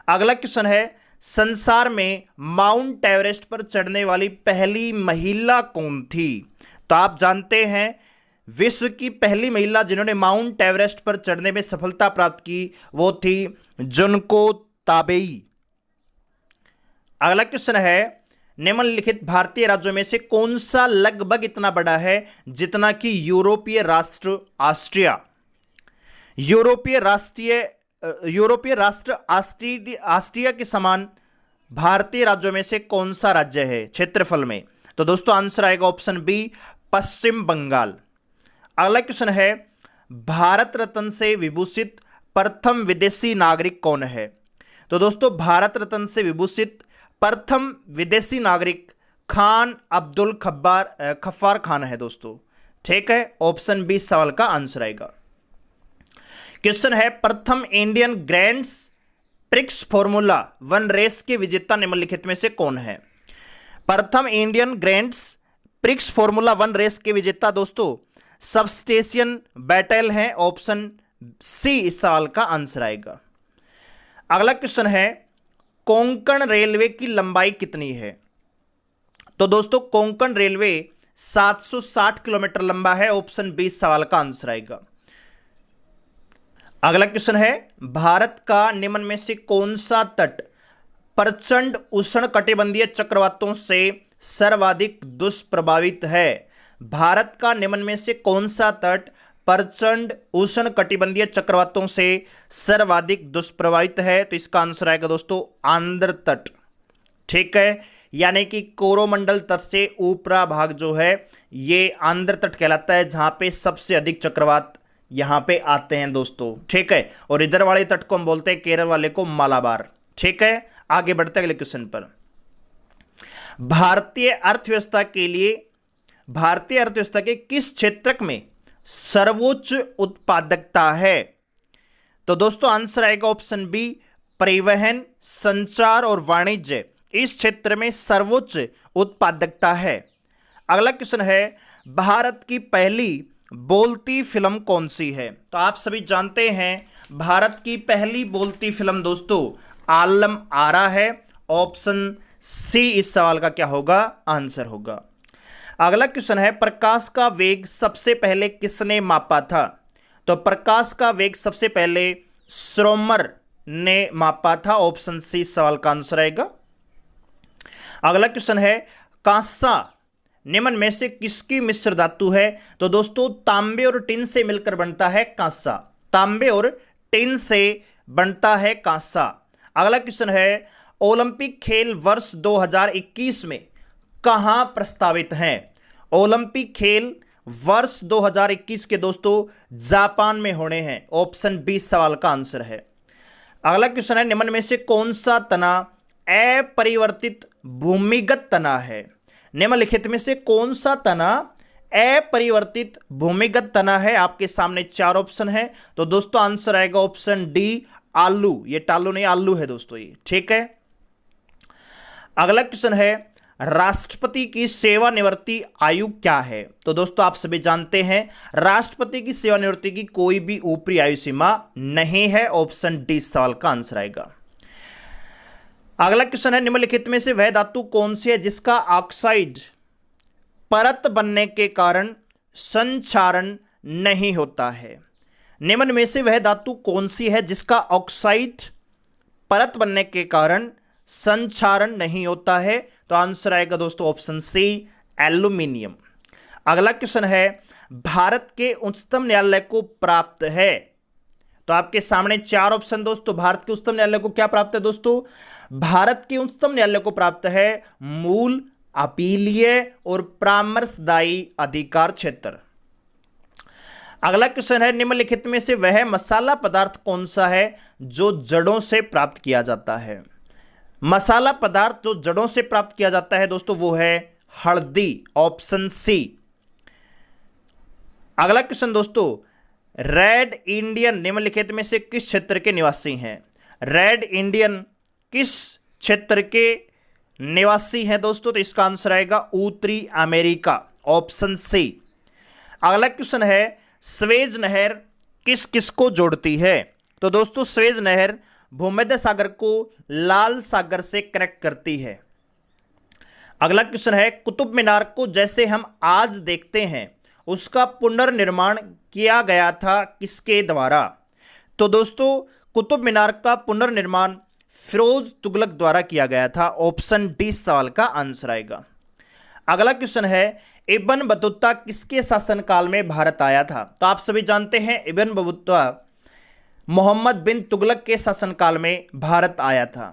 अगला क्वेश्चन है, संसार में माउंट एवरेस्ट पर चढ़ने वाली पहली महिला कौन थी, तो आप जानते हैं विश्व की पहली महिला जिन्होंने माउंट एवरेस्ट पर चढ़ने में सफलता प्राप्त की वो थी जुनको ताबेई। अगला क्वेश्चन है, निम्नलिखित भारतीय राज्यों में से कौन सा लगभग इतना बड़ा है जितना कि यूरोपीय राष्ट्र ऑस्ट्रिया। यूरोपीय राष्ट्र ऑस्ट्रिया के समान भारतीय राज्यों में से कौन सा राज्य है क्षेत्रफल में, तो दोस्तों आंसर आएगा ऑप्शन बी, पश्चिम बंगाल। अगला क्वेश्चन है, भारत रत्न से विभूषित प्रथम विदेशी नागरिक कौन है? तो दोस्तों भारत रत्न से विभूषित प्रथम विदेशी नागरिक खान अब्दुल गफ्फार खान है दोस्तों। ठीक है, ऑप्शन बी सवाल का आंसर आएगा। क्वेश्चन है, प्रथम Indian Grand Prix formula 1 race के विजेता निम्नलिखित में से कौन है? प्रथम Indian Grand Prix formula 1 race के विजेता दोस्तों सबस्टेशन बैटल है, ऑप्शन सी इस सवाल का आंसर आएगा। अगला क्वेश्चन है, कोंकण रेलवे की लंबाई कितनी है? तो दोस्तों कोंकण रेलवे 760 किलोमीटर लंबा है, ऑप्शन बी सवाल का आंसर आएगा। अगला क्वेश्चन है, भारत का निम्न में से कौन सा तट प्रचंड उष्णकटिबंधीय चक्रवातों से सर्वाधिक दुष्प्रभावित है? भारत का निम्न में से कौन सा तट प्रचंड उष्णकटिबंधीय चक्रवातों से सर्वाधिक दुष्प्रभावित है? तो इसका आंसर आएगा दोस्तों आंध्र तट। ठीक है, यानी कि कोरोमंडल तट से ऊपरा भाग जो है ये आंध्र तट कहलाता है, जहां पे सबसे अधिक चक्रवात यहां पे आते हैं दोस्तों। ठीक है, और इधर वाले तट को हम बोलते हैं, केरल वाले को मालाबार। ठीक है, आगे बढ़ते हैं अगले क्वेश्चन पर। भारतीय अर्थव्यवस्था के किस क्षेत्र में सर्वोच्च उत्पादकता है? तो दोस्तों आंसर आएगा ऑप्शन बी परिवहन, संचार और वाणिज्य, इस क्षेत्र में सर्वोच्च उत्पादकता है। अगला क्वेश्चन है, भारत की पहली बोलती फिल्म कौन सी है? तो आप सभी जानते हैं भारत की पहली बोलती फिल्म दोस्तों आलम आरा है, ऑप्शन सी इस सवाल का क्या होगा? आंसर होगा। अगला क्वेश्चन है, प्रकाश का वेग सबसे पहले किसने मापा था? तो प्रकाश का वेग सबसे पहले श्रोमर ने मापा था, ऑप्शन सी सवाल का आंसर आएगा। अगला क्वेश्चन है, कांसा निम्न में से किसकी मिश्र धातु है? तो दोस्तों तांबे और टिन से मिलकर बनता है कांसा, तांबे और टिन से बनता है कांसा। अगला क्वेश्चन है, ओलंपिक खेल वर्ष 2021 में कहां प्रस्तावित हैं? ओलंपिक खेल वर्ष 2021 के दोस्तों जापान में होने हैं, ऑप्शन बी सवाल का आंसर है। अगला क्वेश्चन है, निम्न में से कौन सा तना अपरिवर्तित भूमिगत तना है? निम्नलिखित में से कौन सा तना अपरिवर्तित भूमिगत तना है? आपके सामने 4 ऑप्शन है, तो दोस्तों आंसर आएगा ऑप्शन डी आलू। ये टालू नहीं, आलू है दोस्तों ये। ठीक है, अगला क्वेश्चन है, राष्ट्रपति की सेवानिवृत्ति आयु क्या है? तो दोस्तों आप सभी जानते हैं राष्ट्रपति की सेवानिवृत्ति की कोई भी ऊपरी आयु सीमा नहीं है, ऑप्शन डी सवाल का आंसर आएगा। अगला क्वेश्चन है, निम्नलिखित में से वह धातु कौन सी है जिसका ऑक्साइड परत बनने के कारण संक्षारण नहीं होता है? निम्न में से वह धातु कौन सी है जिसका ऑक्साइड परत बनने के कारण संक्षारण नहीं होता है? तो आंसर आएगा दोस्तों ऑप्शन सी एल्यूमिनियम। अगला क्वेश्चन है, भारत के उच्चतम न्यायालय को प्राप्त है? तो आपके सामने 4 ऑप्शन दोस्तों। भारत के उच्चतम न्यायालय को क्या प्राप्त है दोस्तों? भारत के उच्चतम न्यायालय को प्राप्त है मूल, अपीलीय और परामर्शदायी अधिकार क्षेत्र। अगला क्वेश्चन है, निम्नलिखित में से वह मसाला पदार्थ कौन सा है जो जड़ों से प्राप्त किया जाता है? मसाला पदार्थ जो जड़ों से प्राप्त किया जाता है दोस्तों वो है हल्दी, ऑप्शन सी। अगला क्वेश्चन दोस्तों, रेड इंडियन निम्नलिखित में से किस क्षेत्र के निवासी हैं? रेड इंडियन किस क्षेत्र के निवासी हैं दोस्तों? तो इसका आंसर आएगा उत्तरी अमेरिका, ऑप्शन सी। अगला क्वेश्चन है, स्वेज नहर किस किस को जोड़ती है? तो दोस्तों स्वेज नहर भूमध्य सागर को लाल सागर से कनेक्ट करती है। अगला क्वेश्चन है, कुतुब मीनार को जैसे हम आज देखते हैं उसका पुनर्निर्माण किया गया था किसके द्वारा? तो दोस्तों कुतुब मीनार का पुनर्निर्माण फिरोज तुगलक द्वारा किया गया था, ऑप्शन डी सवाल का आंसर आएगा। अगला क्वेश्चन है, इब्न बतूता किसके शासनकाल में भारत आया था? तो आप सभी जानते हैं इब्न बतूता मोहम्मद बिन तुगलक के शासनकाल में भारत आया था।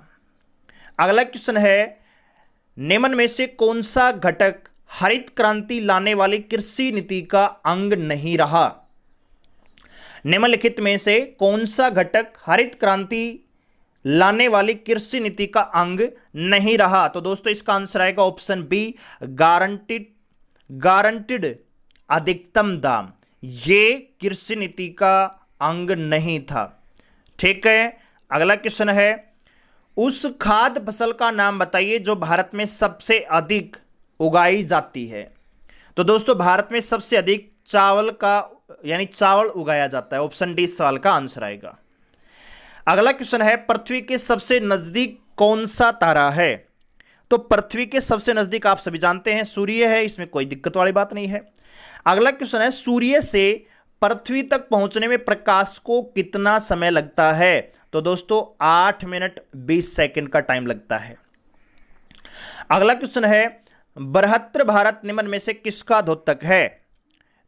अगला क्वेश्चन है, निम्न में से कौन सा घटक हरित क्रांति लाने वाली कृषि नीति का अंग नहीं रहा? निम्नलिखित में से कौन सा घटक हरित क्रांति लाने वाली कृषि नीति का अंग नहीं रहा? तो दोस्तों इसका आंसर आएगा ऑप्शन बी, गारंटीड अधिकतम दाम। ये कृषि नीति का अंग नहीं था। ठीक है, अगला क्वेश्चन है, उस खाद्य फसल का नाम बताइए जो भारत में सबसे अधिक उगाई जाती है। तो दोस्तों भारत में सबसे अधिक चावल उगाया जाता है। ऑप्शन डी सवाल का आंसर आएगा। अगला क्वेश्चन है, पृथ्वी के सबसे नजदीक कौन सा तारा है? तो पृथ्वी के सबसे नजदीक आप सभी जानते हैं सूर्य है, इसमें कोई दिक्कत वाली बात नहीं है। अगला क्वेश्चन है, सूर्य से पृथ्वी तक पहुंचने में प्रकाश को कितना समय लगता है? तो दोस्तों 8 मिनट 20 सेकंड का टाइम लगता है। अगला क्वेश्चन है, बृहत्तर भारत निम्न में से किसका द्योतक है?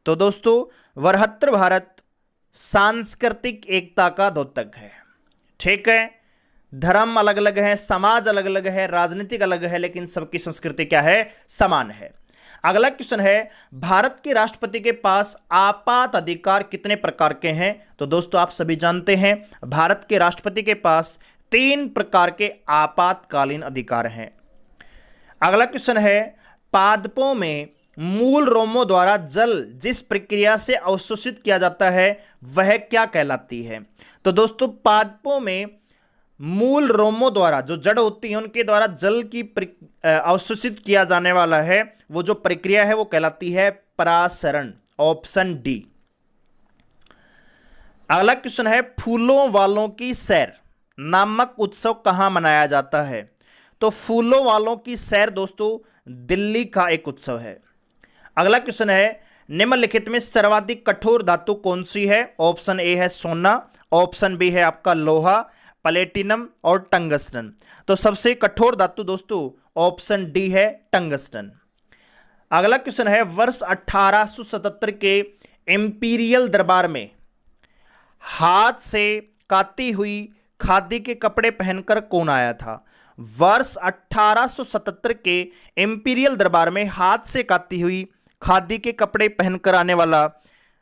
तो दोस्तों बृहत्तर भारत सांस्कृतिक एकता का द्योतक है। ठीक है, धर्म अलग अलग है, समाज अलग अलग है, राजनीतिक अलग है, लेकिन सबकी संस्कृति क्या है? समान है। अगला क्वेश्चन है, भारत के राष्ट्रपति के पास आपात अधिकार कितने प्रकार के हैं? तो दोस्तों आप सभी जानते हैं भारत के राष्ट्रपति के पास 3 प्रकार के आपातकालीन अधिकार हैं। अगला क्वेश्चन है, पादपों में मूल रोमों द्वारा जल जिस प्रक्रिया से अवशोषित किया जाता है वह क्या कहलाती है? तो दोस्तों पादपों में मूल रोमों द्वारा, जो जड़ होती है उनके द्वारा जल की अवशोषित किया जाने वाला है, वो जो प्रक्रिया है वो कहलाती है परासरण। Option D. अगला क्वेश्चन है, फूलों वालों की सैर नामक उत्सव कहां मनाया जाता है? तो फूलों वालों की सैर दोस्तों दिल्ली का एक उत्सव है। अगला क्वेश्चन है, निम्नलिखित में सर्वाधिक कठोर धातु कौन सी है? ऑप्शन ए है सोना, ऑप्शन बी है आपका लोहा, प्लेटिनम और टंगस्टन। तो सबसे कठोर धातु दोस्तों ऑप्शन डी है टंगस्टन। अगला क्वेश्चन है, वर्ष 1877 के इंपीरियल दरबार में हाथ से काती हुई खादी के कपड़े पहनकर कौन आया था? वर्ष 1877 के इंपीरियल दरबार में हाथ से काती हुई खादी के कपड़े पहनकर आने वाला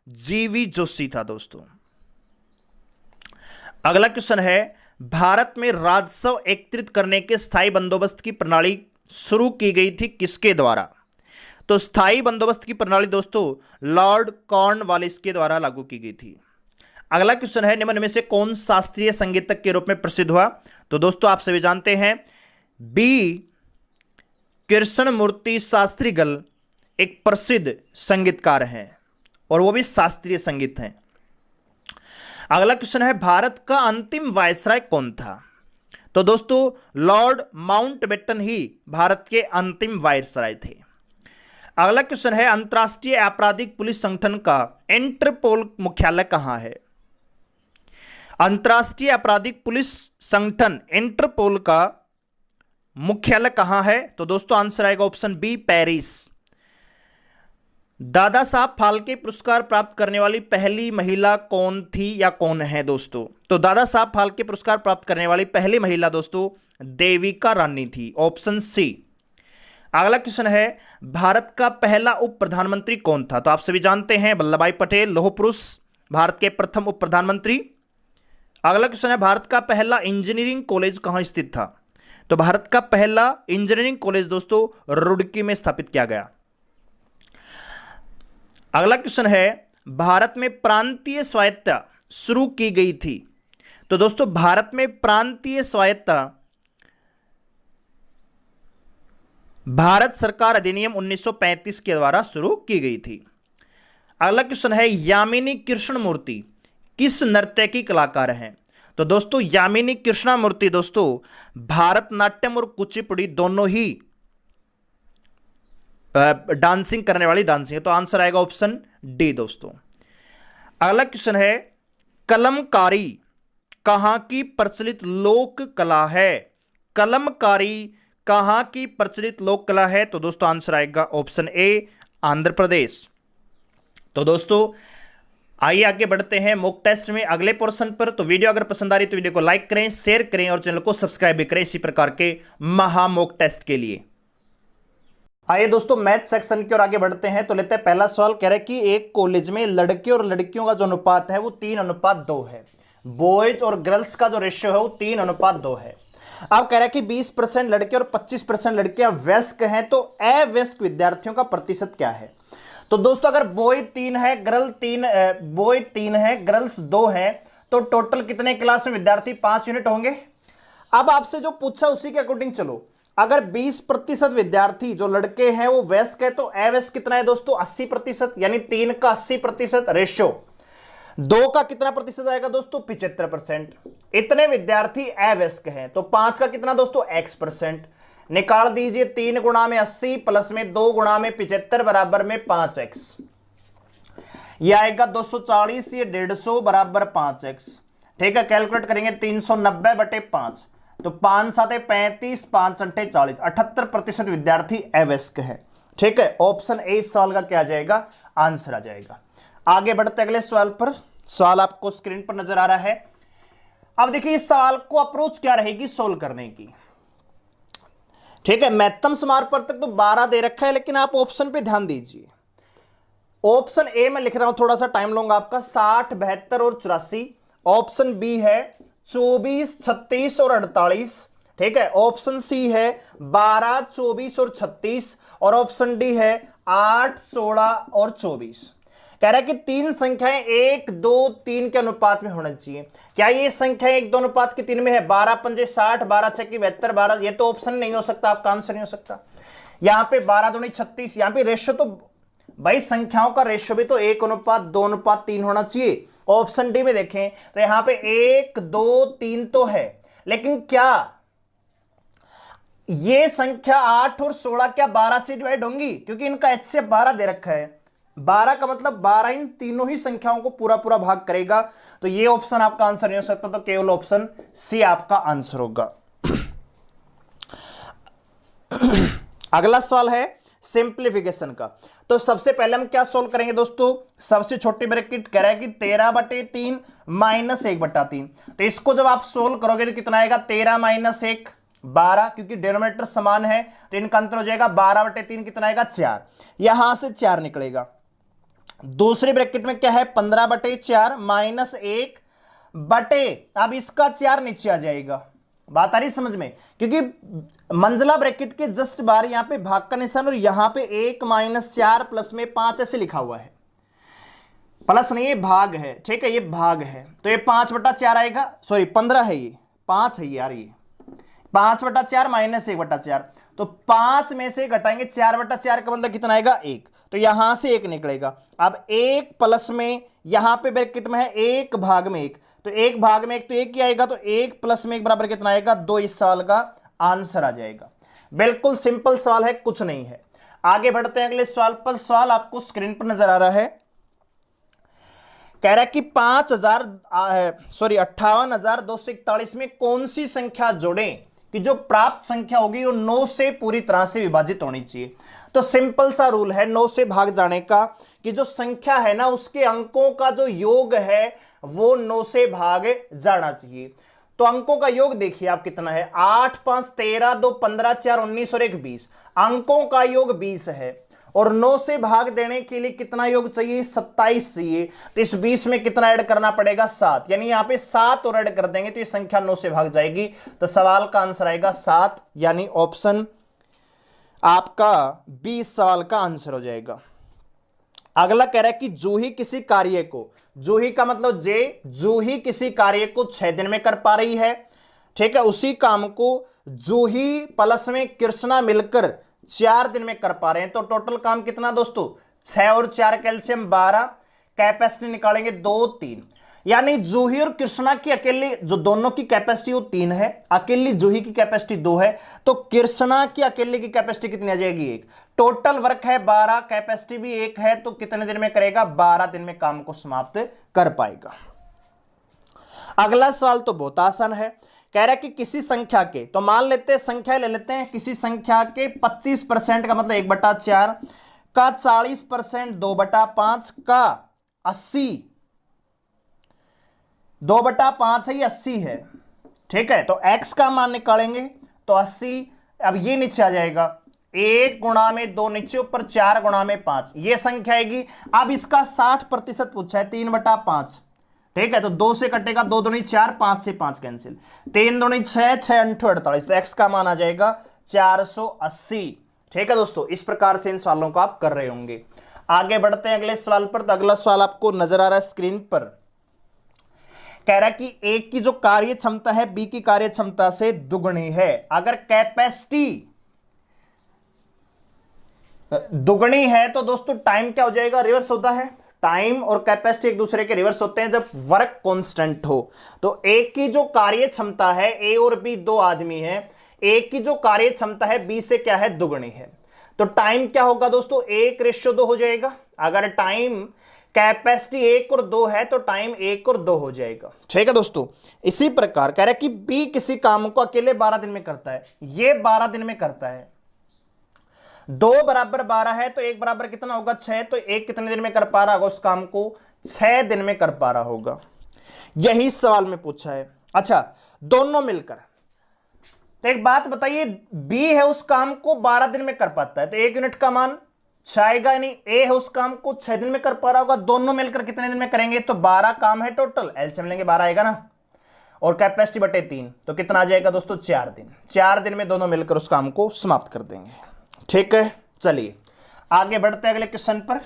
जीवी जोशी था दोस्तों। अगला क्वेश्चन है, भारत में राजस्व एकत्रित करने के स्थायी बंदोबस्त की प्रणाली शुरू की गई थी किसके द्वारा? तो स्थायी बंदोबस्त की प्रणाली दोस्तों लॉर्ड कॉर्नवालिस के द्वारा लागू की गई थी। अगला क्वेश्चन है, निम्न में से कौन शास्त्रीय संगीतक के रूप में प्रसिद्ध हुआ? तो दोस्तों आप सभी जानते हैं बी कृष्णमूर्ति शास्त्रीगल एक प्रसिद्ध संगीतकार हैं और वो भी शास्त्रीय संगीत हैं। अगला क्वेश्चन है, भारत का अंतिम वायसराय कौन था? तो दोस्तों लॉर्ड माउंटबेटन ही भारत के अंतिम वायसराय थे। अगला क्वेश्चन है, अंतर्राष्ट्रीय आपराधिक पुलिस संगठन का इंटरपोल मुख्यालय कहां है? अंतर्राष्ट्रीय आपराधिक पुलिस संगठन इंटरपोल का मुख्यालय कहां है? तो दोस्तों आंसर आएगा option B Paris. Dada Saheb Phalke पुरस्कार प्राप्त करने वाली पहली महिला कौन थी या कौन है दोस्तों? तो दादा साहब फाल्के पुरस्कार प्राप्त करने वाली पहली महिला दोस्तों देविका रानी थी। Option C. अगला क्वेश्चन है, भारत का पहला उप प्रधानमंत्री कौन था? तो आप सभी जानते हैं वल्लभ भाई पटेल, लौह पुरुष, भारत के प्रथम उप प्रधानमंत्री। अगला क्वेश्चन है, भारत का पहला इंजीनियरिंग कॉलेज कहां स्थित था? तो भारत का पहला इंजीनियरिंग कॉलेज दोस्तों रुड़की में स्थापित किया गया। अगला क्वेश्चन है, भारत में प्रांतीय स्वायत्तता शुरू की गई थी। तो दोस्तों भारत में प्रांतीय स्वायत्तता भारत सरकार अधिनियम 1935 के द्वारा शुरू की गई थी। अगला क्वेश्चन है, यामिनी कृष्णमूर्ति किस नृत्य की कलाकार हैं? तो दोस्तों यामिनी कृष्णमूर्ति दोस्तों भारतनाट्यम और कुचिपुड़ी दोनों ही डांसिंग करने वाली डांसिंग है। तो आंसर आएगा ऑप्शन डी दोस्तों। अगला क्वेश्चन है, कलमकारी कहां की प्रचलित लोक कला है? कलमकारी कहां की प्रचलित लोक कला है? तो दोस्तों आंसर आएगा ऑप्शन ए आंध्र प्रदेश। तो दोस्तों आइए आगे बढ़ते हैं मॉक टेस्ट में अगले पोर्शन पर। तो वीडियो अगर पसंद आ रही तो वीडियो को लाइक करें, शेयर करें और चैनल को सब्सक्राइब भी करें इसी प्रकार के महा मॉक टेस्ट के लिए। आइए दोस्तों मैथ सेक्शन की ओर आगे बढ़ते हैं। तो लेते हैं पहला सवाल। कह रहा है कि एक कॉलेज में लड़के और लड़कियों का जो अनुपात है वो 3:2 है। बॉयज और गर्ल्स का जो रेशियो है वो 3:2 है। अब कह रहा है कि 20% लड़के और 25% लड़कियां वयस्क हैं, तो अवयस्क विद्यार्थियों का प्रतिशत क्या है। तो दोस्तों अगर बॉय 3 है, बॉय 3 है, गर्ल्स 2 है, तो टोटल कितने क्लास में विद्यार्थी 5 यूनिट होंगे। अब आपसे जो पूछा उसी के अकॉर्डिंग चलो। अगर 20% विद्यार्थी जो लड़के हैं वो वयस्क है, तो अवयस्क कितना है दोस्तों 80%, यानी 3 का 80% रेशियो। 2 का कितना प्रतिशत आएगा दोस्तों 75%। इतने विद्यार्थी अवयस्क हैं, तो 5 का कितना दोस्तों x%। निकाल दीजिए 3 गुणा में 80 प्लस में 2 गुणा में 75 बराबर में 5x। यह आएगा 240, ये 150 बराबर 5x। ठीक है, कैलकुलेट करेंगे 390/5, तो 5 7 35, 5 8 40, 78% विद्यार्थी अवयस्क है। ठीक है, ऑप्शन ए इस सवाल का क्या आ जाएगा, आंसर आ जाएगा। आगे बढ़ते अगले सवाल पर। सवाल आपको स्क्रीन पर नजर आ रहा है। अब देखिए इस सवाल को अप्रोच क्या रहेगी सोल्व करने की। ठीक है, महत्तम समारोह तक तो 12 दे रखा है, लेकिन आप ऑप्शन पे ध्यान दीजिए। ऑप्शन ए में लिख रहा हूं, थोड़ा सा टाइम लूंगा आपका, 60, 72 और 84। ऑप्शन बी है 24, 36 और 48। ठीक है, ऑप्शन सी है 12, 24 और 36, और ऑप्शन डी है 8, 16 और 24। कह रहा है कि 3 संख्याएं 1, 2, 3 के अनुपात में होना चाहिए। क्या ये संख्या 1, 2 अनुपात के 3 में है। 12 पंजे 60, 12 छक्के 72, 12, ये तो ऑप्शन नहीं हो सकता, आपका आंसर नहीं हो सकता। यहां पे 12 दूनी 36, यहां पे रेशियो तो भाई संख्याओं का रेशियो भी तो 1:2:3 होना चाहिए। ऑप्शन डी में देखें तो यहां पे 1, 2, 3 तो है, लेकिन क्या ये संख्या 8 और 16 क्या 12 से डिवाइड होंगी, क्योंकि इनका HCF 12 दे रखा है। 12 का मतलब 12 इन तीनों ही संख्याओं को पूरा पूरा भाग करेगा, तो ये ऑप्शन आपका आंसर नहीं हो सकता, तो केवल ऑप्शन सी आपका आंसर होगा। अगला सवाल है सिंप्लीफिकेशन का। तो सबसे पहले हम क्या सोल्व करेंगे दोस्तों, सबसे छोटी ब्रैकेट कह रहा है कि 13/3 माइनस 1/3। तो इसको जब आप सोल्व करोगे तो कितना आएगा, 13 माइनस 1 12, क्योंकि डिनोमिनेटर समान है तो इनका अंतर हो जाएगा 12/3 कितना आएगा 4। यहां से 4 निकलेगा। दूसरी ब्रैकेट में क्या है 15/4 माइनस 1 बटे, अब इसका 4 नीचे आ जाएगा। बात आ रही समझ में, क्योंकि मंजिला ब्रैकेट के जस्ट बाहर यहां पे भाग का निशान, और यहां पे 1 माइनस 4 प्लस में 5 ऐसे लिखा हुआ है। प्लस नहीं, ये भाग है। ठीक है, ये भाग है, तो ये 5/4 आएगा, सॉरी 15 है, ये 5 है यार, ये 5/4 माइनस 1/4, तो 5 में से घटाएंगे 4/4 का मतलब कितना आएगा 1, तो यहां से 1 निकलेगा। अब 1 प्लस में यहां पे ब्रैकेट में है 1 भाग में 1, तो 1 भाग में 1 तो 1 ही आएगा, तो 1 प्लस में 1 बराबर कितना आएगा 2। इस सवाल का आंसर आ जाएगा। बिल्कुल सिंपल सवाल है, कुछ नहीं है। आगे बढ़ते हैं अगले सवाल पर। सवाल आपको स्क्रीन पर नजर आ रहा है। कह रहा है कि 58,241 में कौन सी संख्या जोड़ें कि जो प्राप्त संख्या होगी वो 9 से पूरी तरह से विभाजित होनी चाहिए। तो सिंपल सा रूल है 9 से भाग जाने का, कि जो संख्या है ना उसके अंकों का जो योग है वो 9 से भाग जाना चाहिए। तो अंकों का योग देखिए आप कितना है, 8, 5, 13, 2, 15, 4, 19 और 1, 20। अंकों का योग 20 है, और 9 से भाग देने के लिए कितना योग चाहिए 27 चाहिए। तो इस 20 में कितना ऐड करना पड़ेगा 7, यानी यहां पे 7 और ऐड कर देंगे तो ये संख्या 9 से भाग जाएगी। तो सवाल का आंसर आएगा 7, यानी ऑप्शन आपका 20 सवाल का आंसर हो जाएगा। अगला कह रहा है कि जूही किसी कार्य को, जूही का मतलब जे, जूही किसी कार्य को 6 दिन में कर पा रही है। ठीक है, उसी काम को जूही प्लस में कृष्णा मिलकर 4 दिन में कर पा रहे हैं। तो टोटल काम कितना दोस्तों 6 और 4 कैल्शियम 12, कैपेसिटी निकालेंगे 2, 3, यानी जूही और कृष्णा की अकेली जो दोनों की कैपेसिटी वो 3 है, अकेली जूही की कैपेसिटी 2 है, तो कृष्णा की अकेले की कैपेसिटी कितनी आ जाएगी 1। टोटल वर्क है 12, कैपेसिटी भी 1 है, तो कितने दिन में करेगा 12 दिन में काम को समाप्त कर पाएगा। अगला सवाल तो बहुत आसान है। कह रहा है कि किसी संख्या के, तो मान लेते हैं संख्या ले लेते हैं, किसी संख्या के 25% का मतलब 1/4 का 40%, 2/5 का 80, 2/5 है, ये 80 है। ठीक है, तो x का मान निकालेंगे तो 80, अब ये नीचे आ जाएगा, 1 गुणा में 2 नीचे ऊपर 4 गुणा में 5 ये संख्या आएगी। अब इसका 60% पूछा है 3/5, ठीक है। तो 2 से कटेगा 2 दूनी 4, 5 से 5 कैंसिल, 3 दूनी 6, 6 8 48, तो x का मान आ जाएगा 480। ठीक है दोस्तों, इस प्रकार से इन सवालों को आप कर रहे होंगे। आगे बढ़ते हैं अगले सवाल पर। तो अगला सवाल आपको नजर आ रहा है स्क्रीन पर। कह रहा है कि ए की जो कार्य क्षमता है बी की कार्य क्षमता से दुगुनी है। अगर कैपेसिटी दुगुनी है तो दोस्तों टाइम क्या हो जाएगा, रिवर्स होता है। टाइम और कैपेसिटी एक दूसरे के रिवर्स होते हैं जब वर्क कांस्टेंट हो। तो ए की जो कार्य क्षमता है, ए और बी दो आदमी हैं, ए की जो कार्य क्षमता है बी से क्या है, दुगुनी है। तो टाइम क्या होगा दोस्तों, 1:2 हो जाएगा। अगर टाइम कैपेसिटी 1 और 2 है तो टाइम 1 और 2 हो जाएगा। ठीक है दोस्तों, इसी प्रकार कह रहा है कि बी किसी काम को अकेले 12 दिन में करता है, ये 12 दिन में करता है। 2 बराबर 12 है तो 1 बराबर कितना होगा, 6। तो 1 कितने दिन में कर पा रहा होगा उस काम को, 6 दिन में कर पा रहा होगा। यही सवाल में पूछा है। अच्छा, दोनों मिलकर, तो एक बात बताइए, बी है उस काम को 12 दिन में कर पाता है तो 1 यूनिट का मान 6 आएगा, यानी ए है उस काम को 6 दिन में कर पा रहा होगा। दोनों मिलकर कितने दिन में करेंगे, तो 12 काम है टोटल, एलसीएम लेंगे 12 आएगा ना, और कैपेसिटी बटे 3 तो कितना आ जाएगा दोस्तों, 4 दिन। 4 दिन में दोनों मिलकर उस काम को समाप्त कर देंगे। ठीक है, चलिए आगे बढ़ते हैं अगले क्वेश्चन पर।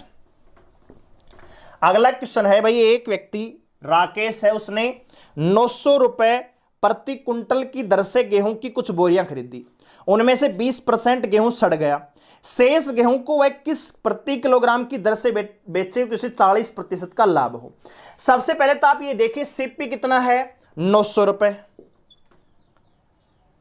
अगला क्वेश्चन है भाई, एक व्यक्ति राकेश है, उसने 900 रुपए प्रति कुंटल की दर से गेहूं की कुछ बोरियां खरीदी। उनमें से 20% गेहूं सड़ गया। शेष गेहूं को वह किस प्रति किलोग्राम की दर से बेचे कि उसे 40% का लाभ हो। सबसे पहले तो आप ये देखिए सीपी कितना है, 900 रुपए।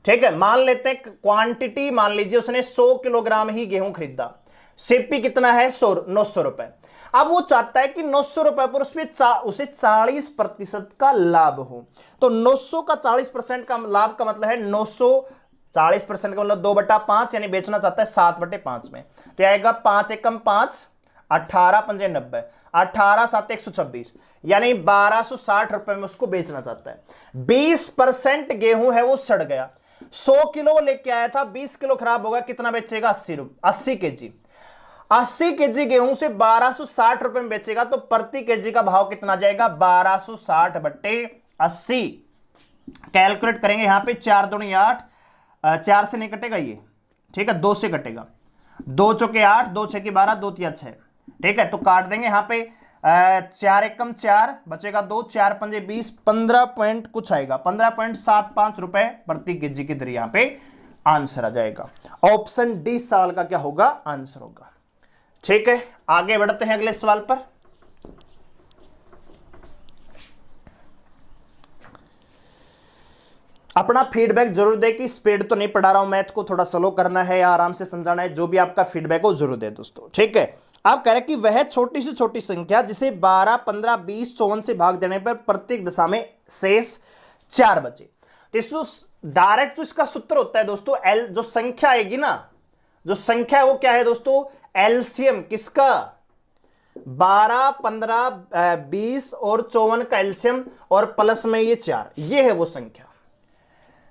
ठीक है, मान लेते हैं क्वांटिटी, मान लीजिए उसने 100 किलोग्राम ही गेहूं खरीदा, सीपी कितना है, 900 रुपए। अब वो चाहता है कि 900 रुपए पर उसे 40% का लाभ हो। तो 900 का 40% का लाभ का मतलब है 900 40% का मतलब 2/5, यानी बेचना चाहता है 7/5 में। तो आएगा 5 एकम 5, 18 पंजे 90, 18 7 126, यानी 1260 रुपए में उसको बेचना चाहता है। 20% गेहूं है वो सड़ गया, 100 किलो लेके आया था, 20 किलो खराब होगा, कितना बेचेगा, 80 केजी। 80 केजी गेहूं से 1260 रुपए में बेचेगा तो प्रति केजी का भाव कितना जाएगा, 1260/80। कैलकुलेट करेंगे यहां पे, 4 दूनी 8, 4 से नहीं कटेगा ये, ठीक है, 2 से कटेगा, 2 चौके 8, 2 6 की 12, 2 तिया 6। ठीक है, तो काट देंगे यहां पे, 4 एकम 4 बचेगा 2, 4 पंजे 20, 15 पॉइंट कुछ आएगा, 15.75 रुपए प्रति केजी की दर यहां पे आंसर आ जाएगा। ऑप्शन डी सवाल का क्या होगा, आंसर होगा। ठीक है, आगे बढ़ते हैं अगले सवाल पर। अपना फीडबैक जरूर दे कि स्पीड तो नहीं पढ़ा रहा हूं, मैथ को थोड़ा स्लो करना है या आराम से समझाना है, जो भी आपका फीडबैक हो जरूर दे दोस्तों। ठीक है, आप कह रहे हैं कि वह छोटी से छोटी संख्या जिसे 12 15 20 54 से भाग देने पर प्रत्येक दशा में शेष 4 बचे। तो इसको डायरेक्ट जो इसका सूत्र होता है दोस्तों, एल जो संख्या आएगी ना, जो संख्या है वो क्या है दोस्तों, एलसीएम किसका, 12 15 20 और 54 का एलसीएम और प्लस में ये 4, ये है वो संख्या।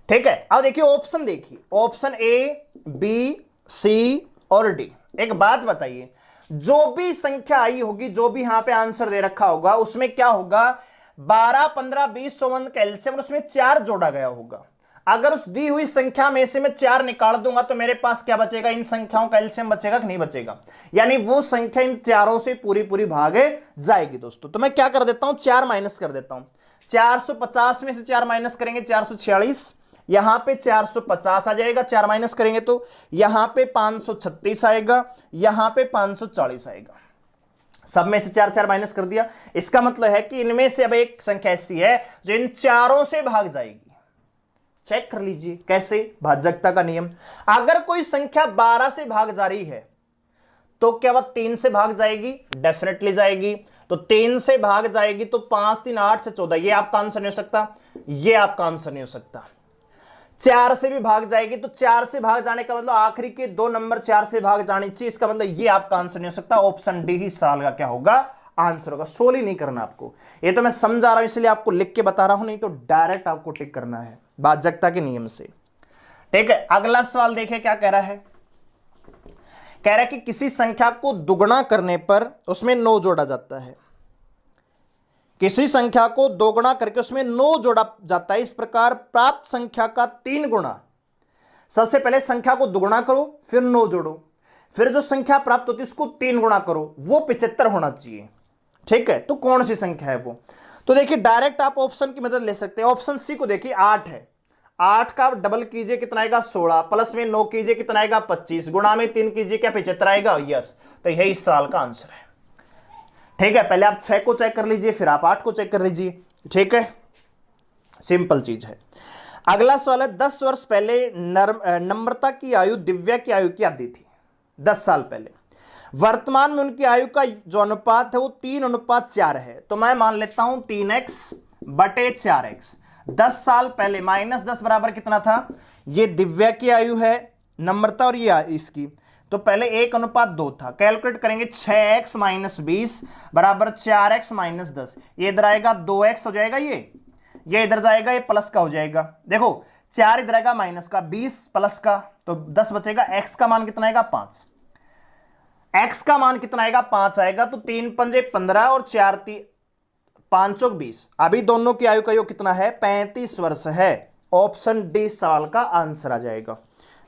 ठीक है, अब देखिए ऑप्शन, देखिए ऑप्शन ए बी सी और डी। एक बात बताइए, जो भी संख्या आई होगी, जो भी यहां पे आंसर दे रखा होगा, उसमें क्या होगा, 12 15 20 54 का एलसीएम और उसमें 4 जोड़ा गया होगा। अगर उस दी हुई संख्या में से मैं 4 निकाल दूंगा तो मेरे पास क्या बचेगा, इन संख्याओं का एलसीएम बचेगा कि नहीं बचेगा, यानी वो संख्या इन चारों से पूरी पूरी भागे जाएगी दोस्तों। तो मैं क्या कर देता हूं, 4 माइनस कर देता हूं। 450 में से 4 माइनस करेंगे 446, यहां पे 450 आ जाएगा, 4 माइनस करेंगे तो यहां पे 536 आएगा, यहां पे 540 आएगा। सब में से 4 4 माइनस कर दिया। इसका मतलब है कि इनमें से अब एक संख्या ऐसी है जो इन चारों से भाग जाएगी। चेक कर लीजिए कैसे, भाजकता का नियम। अगर कोई संख्या 12 से भाग जा रही है तो क्या वह 3 से भाग जाएगी, डेफिनेटली जाएगी। तो 3 से भाग जाएगी तो 5 3 8 से 14, ये आपका आंसर नहीं हो सकता, ये आपका आंसर नहीं हो सकता। 4 से भी भाग जाएगी तो 4 से भाग जाने का मतलब आखिरी के 2 नंबर 4 से भाग जानी चाहिए, इसका मतलब ये आपका आंसर नहीं हो सकता। ऑप्शन डी ही साल का क्या होगा, आंसर होगा। सोली नहीं करना आपको, ये तो मैं समझा रहा हूं इसलिए आपको लिख के बता रहा हूं, नहीं तो डायरेक्ट आपको टिक करना है भाजकता के नियम से। ठीक है, अगला सवाल देखिए क्या कह रहा है। कह रहा है कि किसी संख्या को दुगुना करने पर उसमें 9 जोड़ा जाता है, किसी संख्या को दोगुना करके उसमें 9 जोड़ा जाता है। इस प्रकार प्राप्त संख्या का 3 गुना, सबसे पहले संख्या को दुगुना करो फिर 9 जोड़ो, फिर जो संख्या प्राप्त होती है उसको 3 गुना करो, वो 75 होना चाहिए। ठीक है, तो कौन सी संख्या है वो? तो देखिए डायरेक्ट आप ऑप्शन की मदद ले सकते हैं। ऑप्शन सी को देखिए 8 है, 8 का डबल कीजिए कितना आएगा 16, प्लस में 9 कीजिए कितना आएगा 25, गुणा में 3 कीजिए क्या 75 आएगा। यस, तो यही इस साल का आंसर है। ठीक है, पहले आप 6 को चेक कर लीजिए फिर आप 8 को चेक कर लीजिए। ठीक है, सिंपल चीज है। अगला सवाल है 10 वर्ष पहले नम्रता की आयु दिव्या की आयु की आधी थी, 10 साल पहले। वर्तमान में उनकी आयु का जो अनुपात है वो 3:4 है। तो मैं मान लेता हूं 3x/4x। 10 साल पहले -10 बराबर कितना था? ये दिव्या की आयु है, नम्रता और ये इसकी, तो पहले 1:2 था। कैलकुलेट करेंगे 6x - 20 बराबर 4x - 10। ये इधर आएगा 2x हो जाएगा, ये इधर जाएगा, ये प्लस का हो जाएगा। देखो 4 इधर आएगा माइनस का, 20 प्लस का, तो 10 बचेगा। x का मान कितना आएगा 5, x का मान कितना आएगा 5 आएगा। तो 3 पंजे 15 और 4 5 चौक 20। अभी दोनों की आयु का योग कितना है? 35 वर्ष है। ऑप्शन डी सवाल का आंसर आ जाएगा।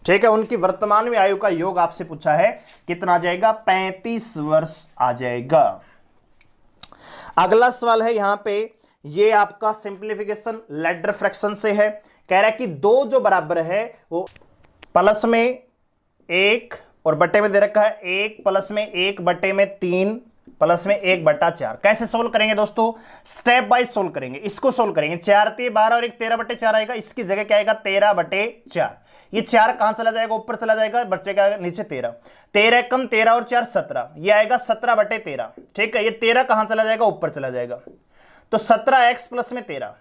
ठीक है, उनकी वर्तमान में आयु का योग आपसे पूछा है कितना आ जाएगा? 35 वर्ष आ जाएगा। अगला सवाल है यहां पे, ये आपका सिंप्लीफिकेशन लैडर फ्रैक्शन से है। कह रहा है कि 2 जो बराबर है वो प्लस में 1 और बटे में दे रखा है 1 प्लस में 1/3 प्लस में 1/4। कैसे सोल्व करेंगे दोस्तों? स्टेप बाय सोल्व करेंगे। इसको सोल्व करेंगे, 4 × 12 और 1 13/4 आएगा। इसकी जगह क्या आएगा? 13/4। ये 4 कहां चला जाएगा? ऊपर चला जाएगा, बच्चे का नीचे 13। 13 कम 13 और 4 17, ये आएगा 17/13। ठीक है, ये 13 कहां चला जाएगा? ऊपर चला जाएगा। तो 17x प्लस में 13,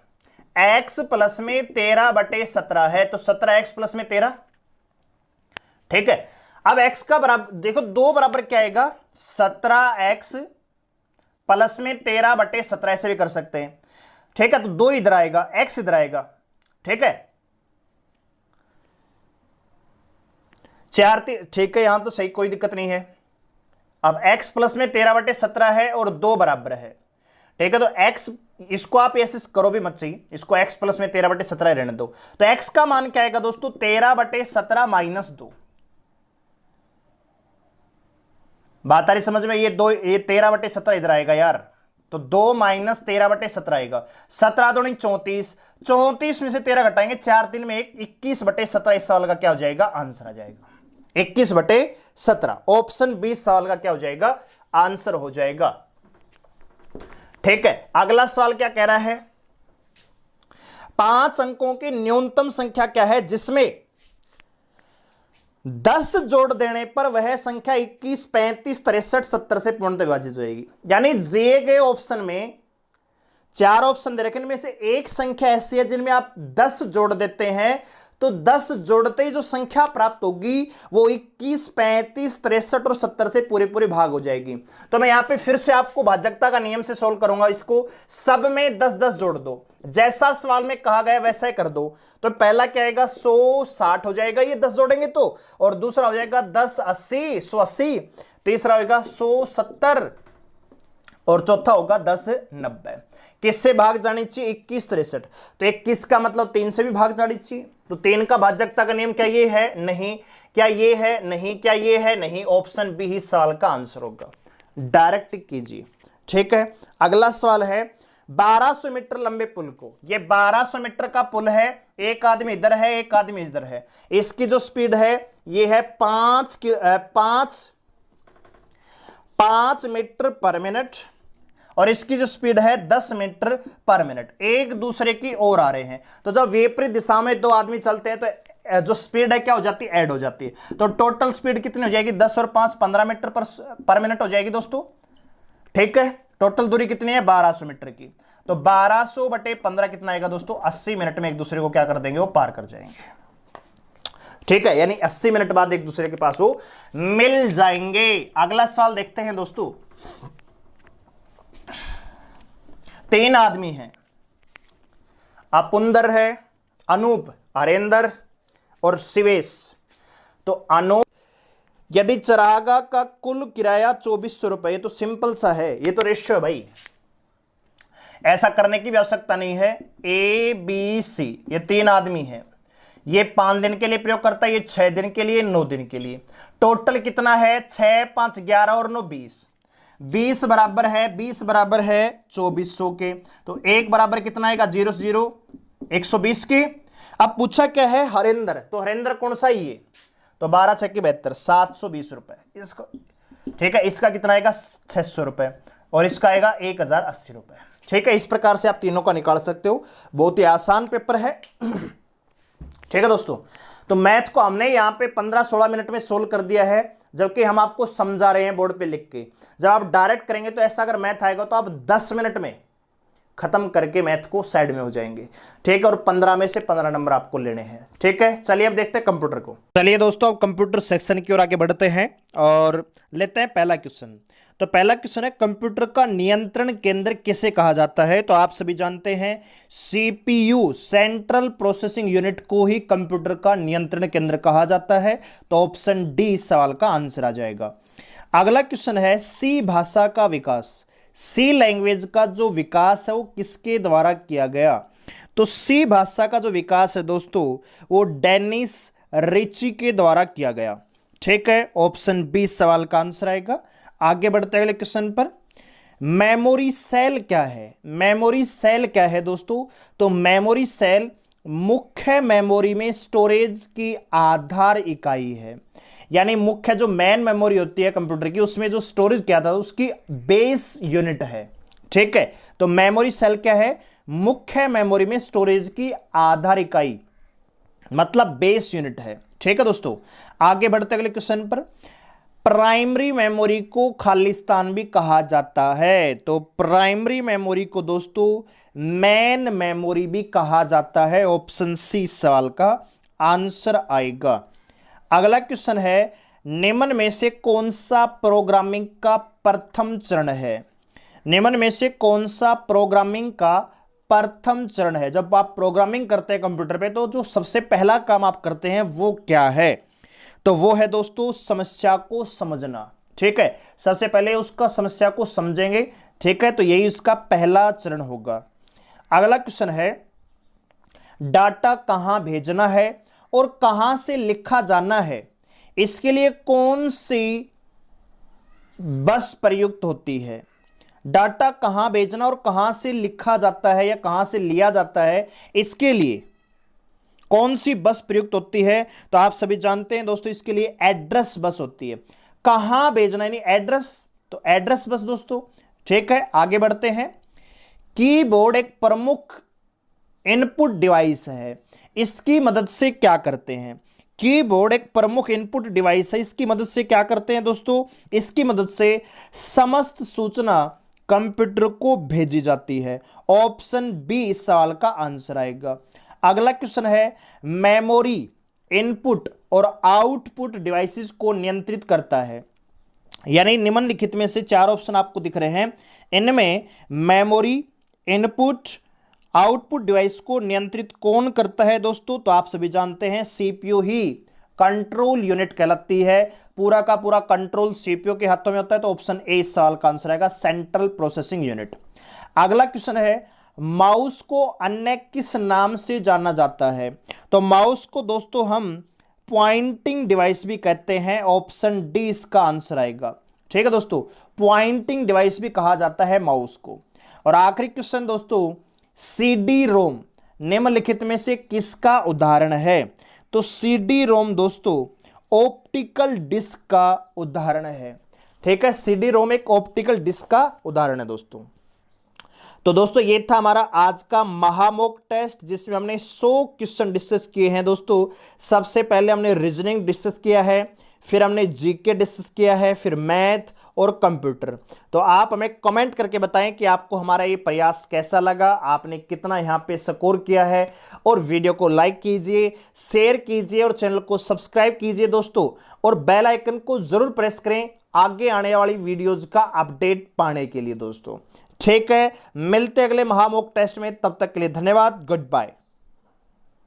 x प्लस में 13/17 है, तो 17x प्लस में 13। ठीक है, अब x का बराबर देखो 2 बराबर क्या आएगा? 17x प्लस में 13/17, ऐसे भी कर सकते हैं। ठीक है, तो 2 इधर आएगा, x इधर आएगा। ठीक है, 4 ठीक है, यहां तो सही, कोई दिक्कत नहीं है। अब x प्लस में 13/17 है और 2 बराबर है। ठीक है, तो x, इसको आप ऐसे करो भी मत सही, इसको x प्लस में 13/17 रहने दो। तो x का मान क्या आएगा दोस्तों? 13/17 - 2। बात आ रही समझ में? ये 13/17 इधर आएगा यार, तो 2 - 13/17 आएगा। 17 दूनी 34, 34 में से 13 घटाएंगे, 4 3 में 1, 21/17 इस सवाल का क्या हो जाएगा? आंसर आ जाएगा 21/17। ऑप्शन बी सवाल का क्या हो जाएगा? आंसर हो जाएगा। ठीक है, अगला सवाल क्या कह रहा है? 5 अंकों की न्यूनतम संख्या क्या है जिसमें 10 जोड़ देने पर वह संख्या 21, 35, 63, 70 से पूर्णतः विभाजित हो जाएगी। यानी दिए गए ऑप्शन में 4 ऑप्शन दे रखे, इनमें से एक संख्या ऐसी है जिनमें आप 10 जोड़ देते हैं तो 10 जोड़ते ही जो संख्या प्राप्त होगी वो 21, 35, 63 और 70 से पूरे पूरे भाग हो जाएगी। तो मैं यहां पे फिर से आपको भाजकता का नियम से सोल्व करूंगा। इसको सब में 10-10 जोड़ दो, जैसा सवाल में कहा गया वैसा ही कर दो। तो पहला क्या आएगा? 160 हो जाएगा, ये 10 जोड़ेंगे तो, और दूसरा हो जाएगा 10 80, 180, तीसरा होगा 170 और चौथा होगा 10 90। किससे भाग जानी चाहिए? 21 63। तो 21 का मतलब 3 से भी भाग जानी चाहिए। तो 3 का भाजकता का नियम क्या ये है? नहीं। क्या ये है? नहीं। क्या ये है? नहीं। ऑप्शन बी ही सवाल का आंसर होगा। डायरेक्ट कीजिए। ठीक है, अगला सवाल है 1200 मीटर लंबे पुल को, ये 1200 मीटर का पुल है, एक आदमी इधर है एक आदमी इधर है, इसकी जो स्पीड है ये है 5 मीटर पर मिनट और इसकी जो स्पीड है 10 मीटर पर मिनट, एक दूसरे की ओर आ रहे हैं। तो जब विपरीत दिशा में 2 आदमी चलते हैं तो जो स्पीड है क्या हो जाती है? ऐड हो जाती है। तो टोटल स्पीड कितनी हो जाएगी? 10 और 5 15 मीटर पर मिनट हो जाएगी दोस्तों। ठीक है, टोटल दूरी कितनी है? 1200 मीटर की। तो 1200/15 कितना आएगा दोस्तों? 80 मिनट में एक दूसरे को क्या कर देंगे? वो पार कर जाएंगे। ठीक है, यानी 80 मिनट बाद एक दूसरे के पास वो मिल जाएंगे। अगला सवाल देखते हैं दोस्तों। 3 आदमी हैं, अपुंदर है, अनूप, हरेंद्र और शिवेश। तो अनूप यदि चरागाह का कुल किराया 2400 रुपए, तो सिंपल सा है, ये तो रेशियो है भाई, ऐसा करने की भी आवश्यकता नहीं है। ए बी सी, ये 3 आदमी है, ये 5 दिन के लिए प्रयोग करता है, ये 6 दिन के लिए, 9 दिन के लिए। टोटल कितना है? 6 5 11 और 9 20। 20 बराबर है 2400 के, तो 1 बराबर कितना आएगा? 0 0 120 के। अब पूछा क्या है? हरेंद्र, तो हरेंद्र कौन सा ही है? तो 12 6 72 720 रुपए इसका, ठीक है। इसका कितना आएगा? 600 रुपए, और इसका आएगा 1080 रुपए, ठीक है। इस प्रकार से आप तीनों का निकाल सकते हो, बहुत ही आसान पेपर है, ठीक है दोस्तों। तो मैथ को हमने यहां पे 15-16 मिनट में सोल्व कर दिया है, जबकि हम आपको समझा रहे हैं बोर्ड पे लिख के। जब आप डायरेक्ट करेंगे तो ऐसा अगर मैथ आएगा तो आप 10 मिनट में खत्म करके मैथ को साइड में हो जाएंगे, ठीक है। और 15 में से 15 नंबर आपको लेने हैं, ठीक है। चलिए अब देखते हैं कंप्यूटर को। चलिए दोस्तों, अब कंप्यूटर सेक्शन की ओर आगे बढ़ते हैं और लेते हैं पहला क्वेश्चन। तो पहला क्वेश्चन है, कंप्यूटर का नियंत्रण केंद्र किसे कहा जाता है? तो आप सभी जानते हैं सीपीयू, सेंट्रल प्रोसेसिंग यूनिट को ही कंप्यूटर का नियंत्रण केंद्र कहा जाता है। तो ऑप्शन डी इस सवाल का आंसर आ जाएगा। अगला क्वेश्चन है, सी भाषा का विकास, सी लैंग्वेज का जो विकास है वो किसके द्वारा किया गया? तो सी भाषा का जो विकास है दोस्तों, वो डेनिस रिची के द्वारा किया गया, ठीक है। ऑप्शन बी सवाल का आंसर आएगा। आगे बढ़ते हैं अगले क्वेश्चन पर। मेमोरी सेल क्या है? मेमोरी सेल क्या है दोस्तों? तो मेमोरी सेल मुख्य मेमोरी में स्टोरेज की आधार इकाई है, यानी मुख्य जो मेन मेमोरी होती है कंप्यूटर की, उसमें जो स्टोरेज क्या था उसकी बेस यूनिट है, ठीक है। तो मेमोरी सेल क्या है? मुख्य मेमोरी में स्टोरेज की आधार इकाई, मतलब बेस यूनिट है, ठीक है दोस्तों। आगे बढ़ते अगले क्वेश्चन पर। प्राइमरी मेमोरी को खालिस्तान भी कहा जाता है। तो प्राइमरी मेमोरी को दोस्तों मेन मेमोरी भी कहा जाता है। ऑप्शन सी सवाल का आंसर आएगा। अगला क्वेश्चन है, निम्न में से कौन सा प्रोग्रामिंग का प्रथम चरण है? निम्न में से कौन सा प्रोग्रामिंग का प्रथम चरण है? जब आप प्रोग्रामिंग करते हैं कंप्यूटर पे तो जो सबसे पहला काम आप करते हैं वो क्या है? तो वो है दोस्तों समस्या को समझना, ठीक है। सबसे पहले उसका समस्या को समझेंगे, ठीक है। तो यही उसका पहला चरण होगा। अगला क्वेश्चन है, डाटा कहां भेजना है और कहां से लिखा जाना है? इसके लिए कौन सी बस प्रयुक्त होती है? डाटा कहां भेजना और कहां से लिखा जाता है या कहां से लिया जाता है, इसके लिए कौन सी बस प्रयुक्त होती है? तो आप सभी जानते हैं दोस्तों, इसके लिए एड्रेस बस होती है। कहां भेजना यानी एड्रेस, तो एड्रेस बस दोस्तों, ठीक है। आगे बढ़ते हैं। कीबोर्ड एक प्रमुख इनपुट डिवाइस है, इसकी मदद से क्या करते हैं? कीबोर्ड एक प्रमुख इनपुट डिवाइस है, इसकी मदद से क्या करते हैं दोस्तों? इसकी मदद से समस्त सूचना कंप्यूटर को भेजी जाती है। ऑप्शन बी इस सवाल का आंसर आएगा। अगला क्वेश्चन है, मेमोरी इनपुट और आउटपुट डिवाइसेस को नियंत्रित करता है, यानी निम्नलिखित में से 4 ऑप्शन आपको दिख रहे हैं, इनमें मेमोरी इनपुट आउटपुट डिवाइस को नियंत्रित कौन करता है दोस्तों? तो आप सभी जानते हैं सीपीयू ही कंट्रोल यूनिट कहलाती है। पूरा का पूरा कंट्रोल सीपीयू के हाथों में होता है। तो ऑप्शन ए इस सवाल का आंसर आएगा, सेंट्रल प्रोसेसिंग यूनिट। अगला क्वेश्चन है, माउस को अन्य किस नाम से जाना जाता है? तो माउस को दोस्तों हम पॉइंटिंग डिवाइस भी कहते हैं। ऑप्शन डी इसका आंसर आएगा, ठीक है दोस्तों। पॉइंटिंग डिवाइस भी कहा जाता है माउस को। और आखिरी क्वेश्चन दोस्तों, सीडी रोम निम्नलिखित में से किसका उदाहरण है? तो सीडी रोम दोस्तों ऑप्टिकल डिस्क का उदाहरण है, ठीक है। सीडी रोम एक ऑप्टिकल डिस्क का उदाहरण है दोस्तों। तो दोस्तों ये था हमारा आज का महामॉक टेस्ट, जिसमें हमने 100 क्वेश्चन डिस्कस किए हैं दोस्तों। सबसे पहले हमने रीजनिंग डिस्कस किया है, फिर हमने जीके डिस्कस किया है, फिर मैथ और कंप्यूटर। तो आप हमें कमेंट करके बताएं कि आपको हमारा ये प्रयास कैसा लगा, आपने कितना यहाँ पे स्कोर किया है। और वीडियो को लाइक कीजिए, शेयर कीजिए और चैनल को सब्सक्राइब कीजिए दोस्तों। और बेल आइकन को जरूर प्रेस करें आगे आने वाली वीडियोज का अपडेट पाने के लिए दोस्तों, ठीक है। मिलते अगले महामॉक टेस्ट में, तब तक के लिए धन्यवाद, गुड बाय।